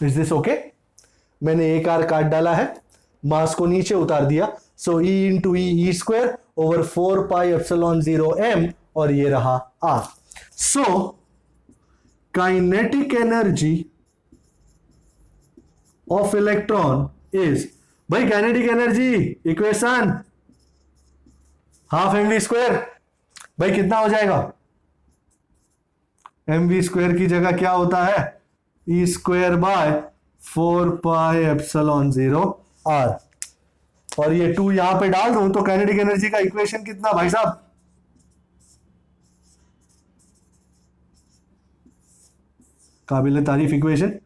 Speaker 1: Is this okay? मैंने एक are काट डाला है, मास को नीचे उतार दिया, so E into E square over 4 pi epsilon 0 M, और ये रहा R. So kinetic energy of electron is, भाई kinetic energy equation half M V square, भाई कितना हो जाएगा? एम वी स्क्वायर की जगह क्या होता है? E square by 4 pi epsilon 0 R, और ये 2 यहां पे डाल दूं तो काइनेटिक एनर्जी का इक्वेशन कितना भाई साहब? काबिल तारीफ equation.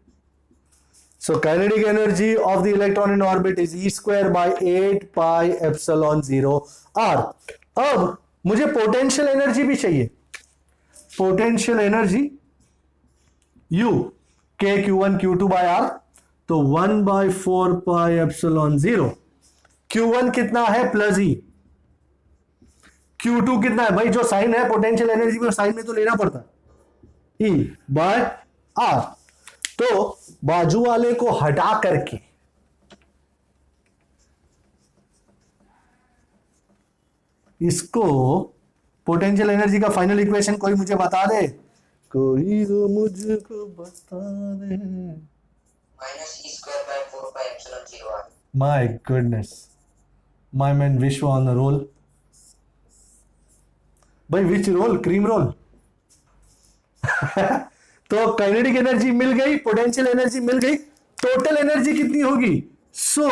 Speaker 1: So kinetic energy of the electron in orbit is E square by 8 pi epsilon 0 r. अब मुझे पोटेंशियल एनर्जी भी चाहिए. Potential energy U K Q1 Q2 by R, तो 1 by 4 pi epsilon 0. Q1 कितना है? Plus E. Q2 कितना है? भाई जो साइन है पोटेंशियल एनर्जी में, साइन में तो लेना पड़ता, E by R. तो बाजू वाले को हटा करके इसको पोटेंशियल एनर्जी का फाइनल इक्वेशन कोई मुझे बता दे, कोई तो मुझको बता दे.
Speaker 3: minus e square by 4 pi epsilon 0 r.
Speaker 1: My goodness, my man Vishwa on the roll. भाई विच रोल? Cream roll. तो काइनेटिक एनर्जी मिल गई, पोटेंशियल एनर्जी मिल गई, टोटल एनर्जी कितनी होगी? So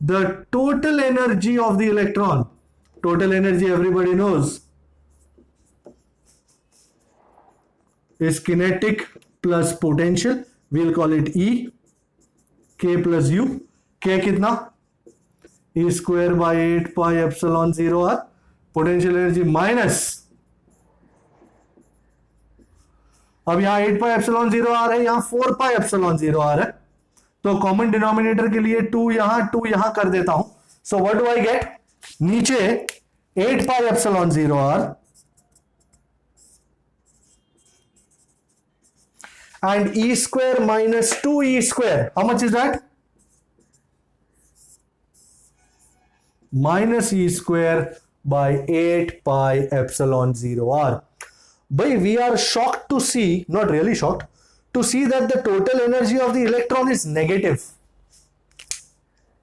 Speaker 1: the total energy of the electron, total energy everybody knows is kinetic plus potential. We'll call it E. K plus U. K कितना? E square by 8 pi epsilon 0 r. Potential energy minus. अब यहाँ 8 pi epsilon 0 r है, यहाँ 4 pi epsilon 0 r है, तो common denominator के लिए 2 यहां कर देता हूं. So what do I get? नीचे 8 pi epsilon 0 r and e square minus 2e square. How much is that? Minus e square by 8 pi epsilon 0 r. But we are shocked to see, not really shocked, to see that the total energy of the electron is negative.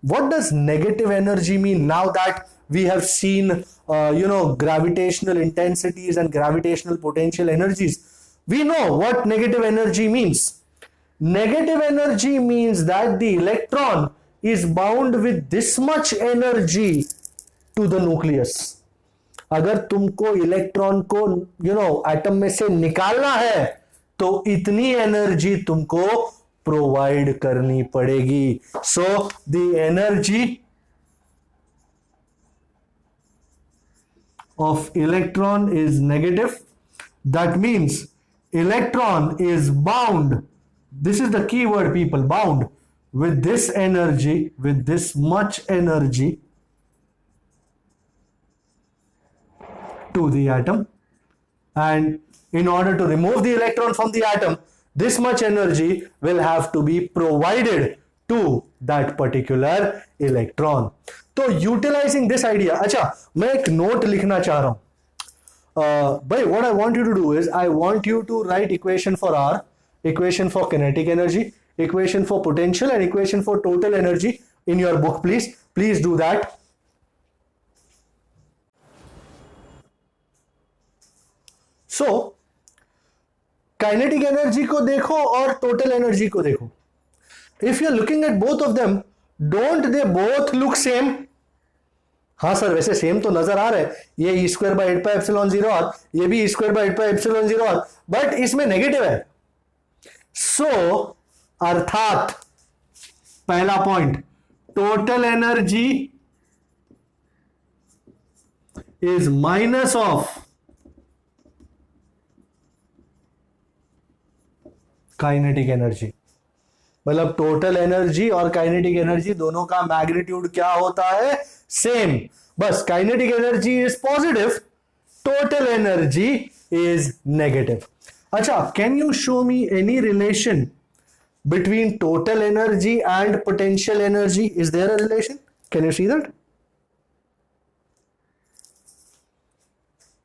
Speaker 1: What does negative energy mean now that we have seen, gravitational intensities and gravitational potential energies? We know what negative energy means. Negative energy means that the electron is bound with this much energy to the nucleus. अगर तुमको electron को atom में से निकालना है तो इतनी energy तुमको प्रोवाइड करनी पड़ेगी. So the energy of electron is negative. That means electron is bound, this is the key word people, bound with this energy, with this much energy to the atom, and in order to remove the electron from the atom, this much energy will have to be provided to that particular electron. तो utilizing this idea, अच्छा मैं एक note लिखना चाह रहा हूं. But what I want you to do is I want you to write equation for R, equation for kinetic energy, equation for potential, and equation for total energy in your book, please. Please do that. So kinetic energy को देखो और total energy को देखो. If you're looking at both of them, don't they both look same? हाँ sir, वैसे same तो नजर आ रहा है, ये E square by 8 pi epsilon 0 R, ये भी E square by 8 pi epsilon 0 R, but इसमें नेगेटिव है. सो अर्थात पहला point, total energy is minus of kinetic energy. मतलब टोटल एनर्जी और काइनेटिक एनर्जी दोनों का मैग्नीट्यूड क्या होता है? सेम. बस kinetic energy is positive, total energy is negative. अच्छा, can you show me any relation between total energy and potential energy? Is there a relation? Can you see that?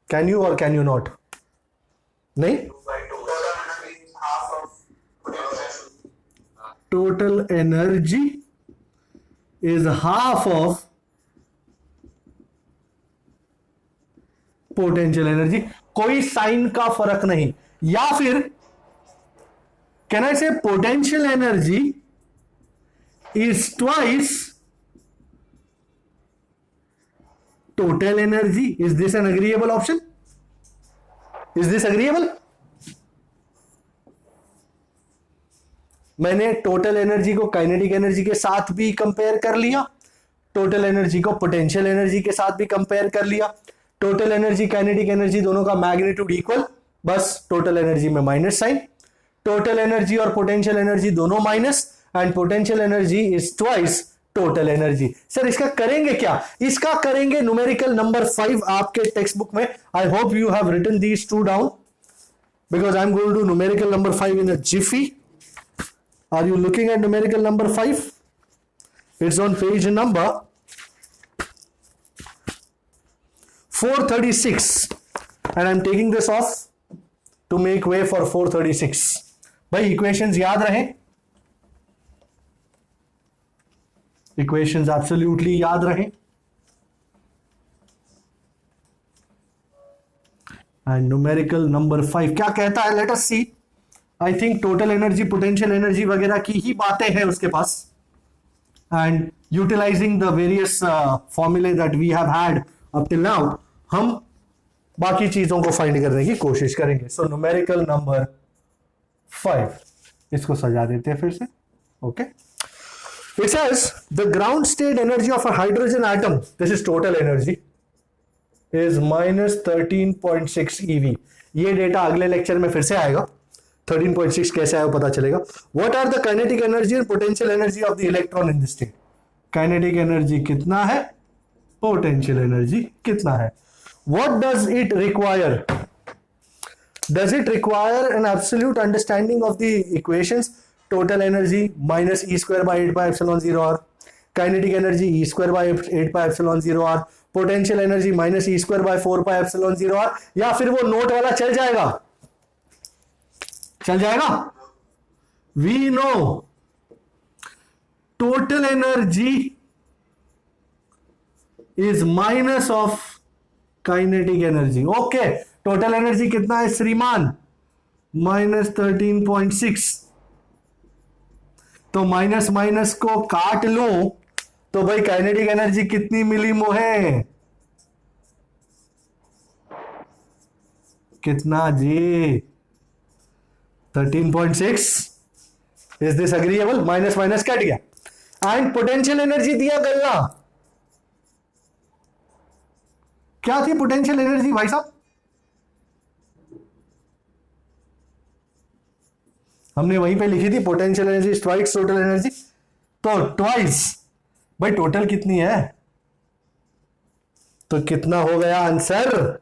Speaker 1: Can you और can you not? नहीं. Total energy is half of potential energy. कोई sign का फर्क नहीं. या फिर can I say potential energy is twice total energy? Is this an agreeable option? Is this agreeable? मैंने total energy को काइनेटिक एनर्जी के साथ भी कंपेयर कर लिया, टोटल एनर्जी को पोटेंशियल एनर्जी के साथ भी कंपेयर कर लिया. टोटल एनर्जी काइनेटिक एनर्जी दोनों का मैग्नीट्यूड इक्वल, बस टोटल एनर्जी में माइनस साइन. टोटल एनर्जी और पोटेंशियल एनर्जी दोनों minus, and potential energy is twice total energy. Sir इसका करेंगे क्या? इसका करेंगे न्यूमेरिकल नंबर 5 आपके टेक्स्ट बुक में. I hope you have written these two down because I am going to do numerical number 5 in a jiffy. Are you looking at numerical number 5? It's on page number 436 and I'm taking this off to make way for 436. भाई equations याद रहे. Equations absolutely याद रहे। And numerical number 5 क्या कहता है, let us see. I think total energy, potential energy वगैरह की ही बातें हैं उसके पास। And utilizing the various formulae that we have had up till now, हम बाकी चीजों को फाइंड करने की कोशिश करेंगे। सो न्यूमेरिकल नंबर 5, इसको सजा देते हैं फिर से। Okay, it says the ground state energy of a hydrogen atom, this is total energy, is -13.6 eV। ये डेटा अगले लेक्चर में फिर से आएगा। 13.6 कैसे आया पता चलेगा। What are the kinetic energy and potential energy of the electron in this state. Kinetic energy कितना है, पोटेंशियल एनर्जी कितना है। What does it require, does it require an absolute understanding of the equations. Total energy -E²/8πε0r, kinetic energy E²/8πε0r, potential energy -E²/4πε0r, या फिर वो note वाला चल जाएगा, चल जाएगा। We know total energy is minus of kinetic energy. Okay, total energy कितना है श्रीमान, -13.6। तो माइनस माइनस को काट लूं तो भाई काइनेटिक एनर्जी कितनी मिली मोहे, कितना जी, 13.6। Is this agreeable. Minus minus cut गया। एंड पोटेंशियल एनर्जी दिया गया, क्या थी पोटेंशियल एनर्जी भाई साहब, हमने वहीं पे लिखी थी potential energy twice total energy. तो ट्वाइस भाई टोटल कितनी है, तो कितना हो गया आंसर,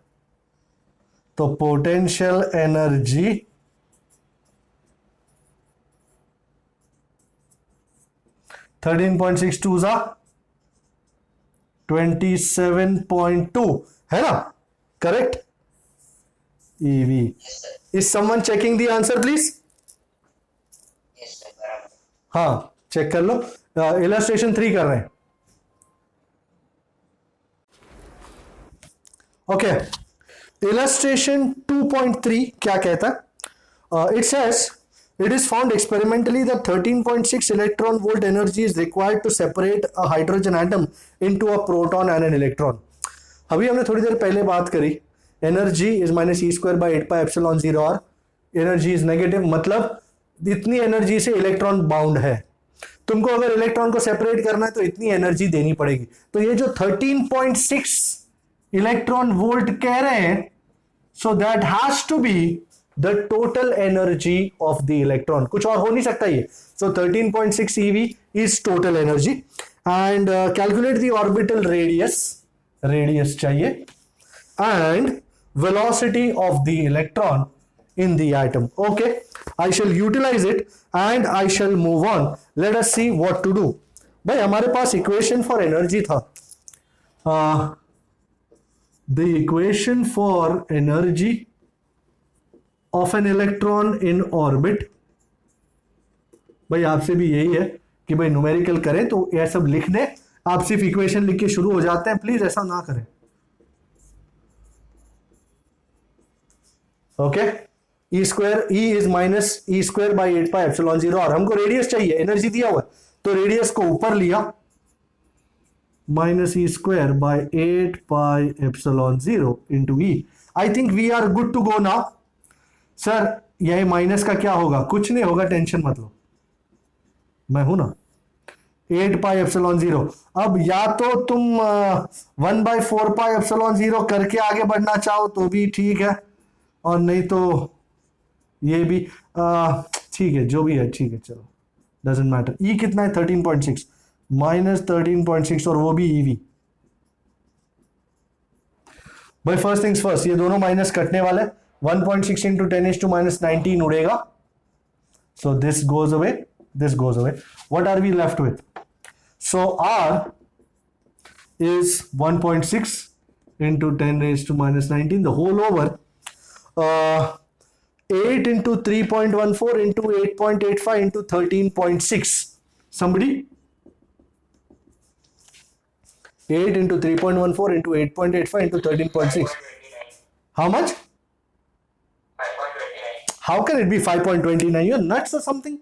Speaker 1: तो पोटेंशियल एनर्जी 13.6 2 जा 27.2 है ना, correct. EV. Is someone checking the answer please.
Speaker 3: Yes sir, बराबर।
Speaker 1: हाँ चेक कर लो। इलस्ट्रेशन 3 कर रहे हैं। ओके, इलस्ट्रेशन 2.3 क्या कहता है, it says it is found experimentally that 13.6 electron volt energy is required to separate a hydrogen atom into a proton and an electron। अभी हमने थोड़ी देर पहले बात करी, energy is -E²/8πε0r, energy is negative, मतलब इतनी एनर्जी से इलेक्ट्रॉन बाउंड है। तुमको अगर इलेक्ट्रॉन को सेपरेट करना है तो इतनी एनर्जी देनी पड़ेगी। तो ये जो 13.6 इलेक्ट्रॉन वोल्ट कह रहे हैं, so that has to be the total energy of the electron, कुछ और हो नहीं सकता ये। So 13.6 eV is total energy. And calculate the orbital radius, radius चाहिए, and velocity of the electron in the atom। okay, I shall utilize it and I shall move on। let us see what to do। भाई हमारे पास equation for energy था, the equation for energy of an electron in orbit। भाई आपसे भी यही है कि भाई न्यूमेरिकल करें तो यह सब लिख दें, आप सिर्फ इक्वेशन लिख के शुरू हो जाते हैं, प्लीज ऐसा ना करें। ओके, E इज -E²/8πε0, और हमको रेडियस चाहिए, एनर्जी दिया हुआ है तो रेडियस को ऊपर लिया, -E²/8πε0 into E। I think we are good to go now. Sir यह माइनस का क्या होगा, कुछ नहीं होगा, टेंशन मत लो, मैं हूं ना। 8πε0, अब या तो तुम 1/4πε0 करके आगे बढ़ना चाहो तो भी ठीक है, और नहीं तो ये भी ठीक है, जो भी है ठीक है, चलो डजेंट मैटर। ई कितना है 13.6 -13.6, और वो भी ईवी। भाई फर्स्ट थिंग्स फर्स्ट, ये दोनों माइनस कटने वाले, 1.6 इंटू 10⁻⁻19 उड़ेगा, so this goes away, this goes away. What are we left with, so are is 1.6 into 10⁻⁻19 the whole over 8 into 3.14 into 8.85 into 13.6। Somebody? 8 into 3.14 into 8.85 into 13.6.
Speaker 2: 5.29.
Speaker 1: How much?
Speaker 2: 5.29.
Speaker 1: How can it be 5.29? You're nuts or something?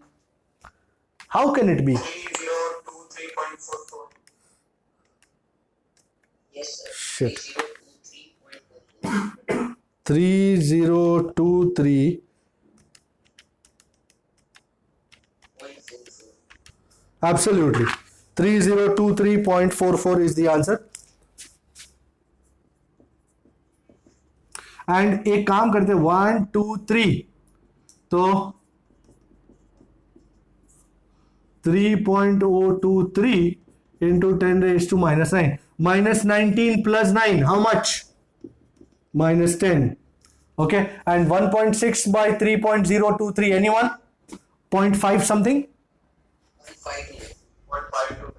Speaker 1: How can it be?
Speaker 2: 3023.44.
Speaker 3: Yes, sir.
Speaker 1: Shit.
Speaker 3: 3023.44.
Speaker 1: 3023.
Speaker 3: 0.44.
Speaker 1: Absolutely. 3023.44 is the answer. And एक काम करते 1 2 3 तो 3.023 into 10 raised to minus 9. Minus 19 plus 9. How much? Minus 10. Okay. And 1.6 by 3.023. Anyone? 0.5 something?
Speaker 3: 152.
Speaker 2: 1.529.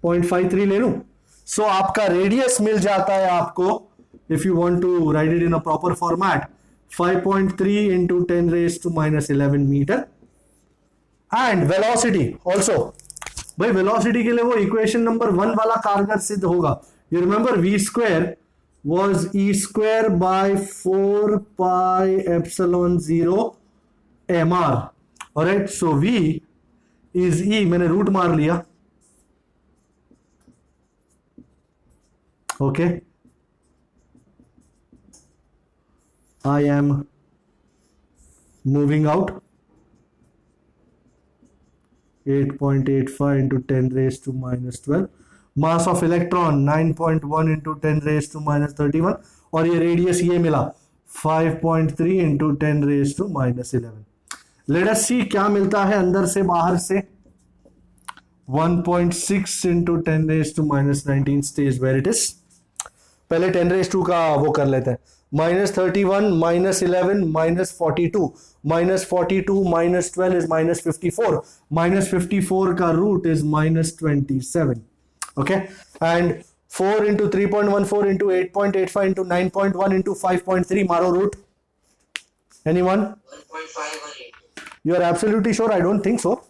Speaker 1: 0.53 ले लूं. So आपका radius मिल जाता है आपको, if you want to write it in a proper format, 5.3 into 10 raised to minus 11 meter. And velocity also. भाई velocity के लिए वो इक्वेशन नंबर 1 वाला कारगर सिद्ध होगा. You remember v square was e square by 4 pi epsilon 0 mr. Alright, so v is e, मैंने root मार लिया. Okay. I am moving out. 8.85 into 10 raised to minus 12. Mass of electron 9.1 into 10 raised to minus 31. और ये radius ये मिला 5.3 into 10 raised to minus 11. Let us see क्या मिलता है अंदर से बाहर से. 1.6 into 10 raised to minus 19 stays where it is. पहले 10 raised to का वो कर लेते हैं. Minus 31, minus 11, minus 42. Minus 42, minus 12 is minus 54. Minus 54 का root is minus 27. Okay. And 4 into 3.14 into 8.85 into 9.1 into 5.3 मारो root. Anyone?
Speaker 3: 1.518.
Speaker 1: You are absolutely sure? I don't think so.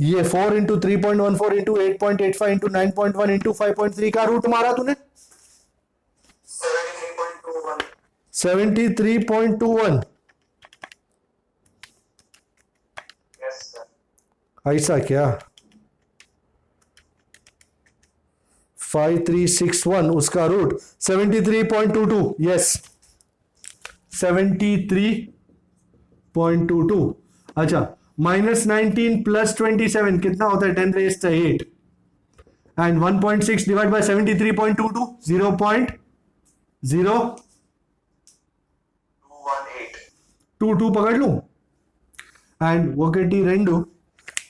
Speaker 1: ये 4 into 3.14 into 8.85 into 9.1 into 5.3 का root मारा तूने
Speaker 2: 73.21.
Speaker 1: 73.21.
Speaker 2: Yes, sir.
Speaker 1: ऐसा क्या 5361 उसका root 73.22. Yes 73.22. अच्छा minus 19 plus 27 कितना होता है 10 raised to 8 and 1.6 divided by 73.22 0.022
Speaker 2: 218.
Speaker 1: पकड़ लूं एंड ఒకటి రెండు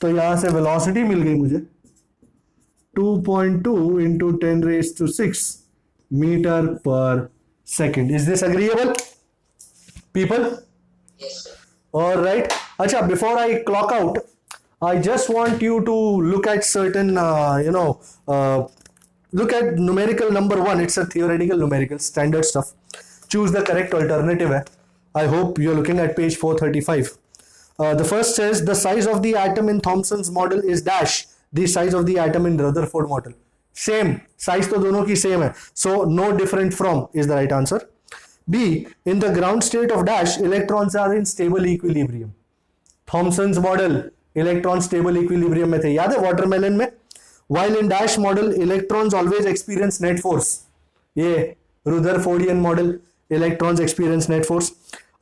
Speaker 1: तो यहां से वेलोसिटी मिल गई मुझे 2.2 into 10 raised to 6 meter per second. Is this agreeable people?
Speaker 3: Yes, sir.
Speaker 1: All right. Acha, before I clock out, I just want you to look at certain, look at numerical number 1. It's a theoretical numerical, standard stuff. Choose the correct alternative. I hope you're looking at page 435. The first says the size of the atom in Thomson's model is dash the size of the atom in Rutherford model. Same. Size तो दोनों की same है. So, no different from is the right answer. B. In the ground state of dash, electrons are in stable equilibrium. Thomson's model, electron stable equilibrium में थे. याद है watermelon में? While in dash model, electrons always experience net force. ये Rutherfordian model, electrons experience net force.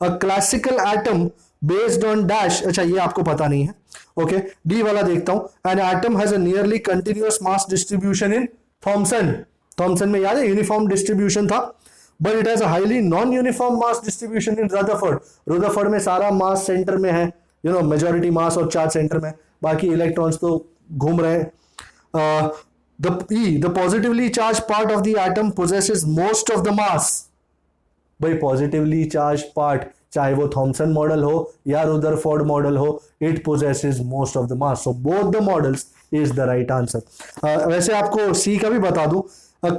Speaker 1: A classical atom based on dash, अच्छा ये आपको पता नहीं है. Okay, D वाला देखता हूँ. An atom has a nearly continuous mass distribution in Thomson. Thomson में याद है uniform distribution था. But it has a highly non-uniform mass distribution in Rutherford. Rutherford में सारा mass center में है, majority mass और charge center में, बाकी electrons तो घूम रहे हैं. The positively charged part of the atom possesses most of the mass. भाई positively charged part, चाहे वो Thomson model हो या Rutherford model हो, it possesses most of the mass. So both the models is the right answer. वैसे आपको C का भी बता दूं. A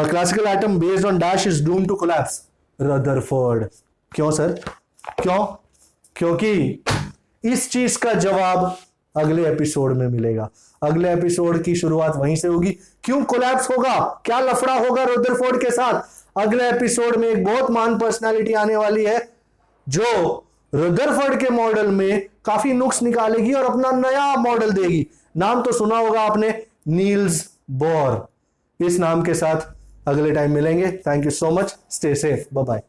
Speaker 1: classical atom based on dash is doomed to collapse. Rutherford. क्यों सर? क्यों? क्योंकि इस चीज का जवाब अगले एपिसोड में मिलेगा। अगले एपिसोड की शुरुआत वहीं से होगी। क्यों कोलैप्स होगा, क्या लफड़ा होगा रुदरफोर्ड के साथ, अगले एपिसोड में एक बहुत महान पर्सनालिटी आने वाली है जो रुदरफोर्ड के मॉडल में काफी नुक्स निकालेगी और अपना नया मॉडल देगी। नाम तो सुना होगा आपने, नील्स बोर। इस नाम के साथ अगले टाइम मिलेंगे। Thank you so much, stay safe, bye bye.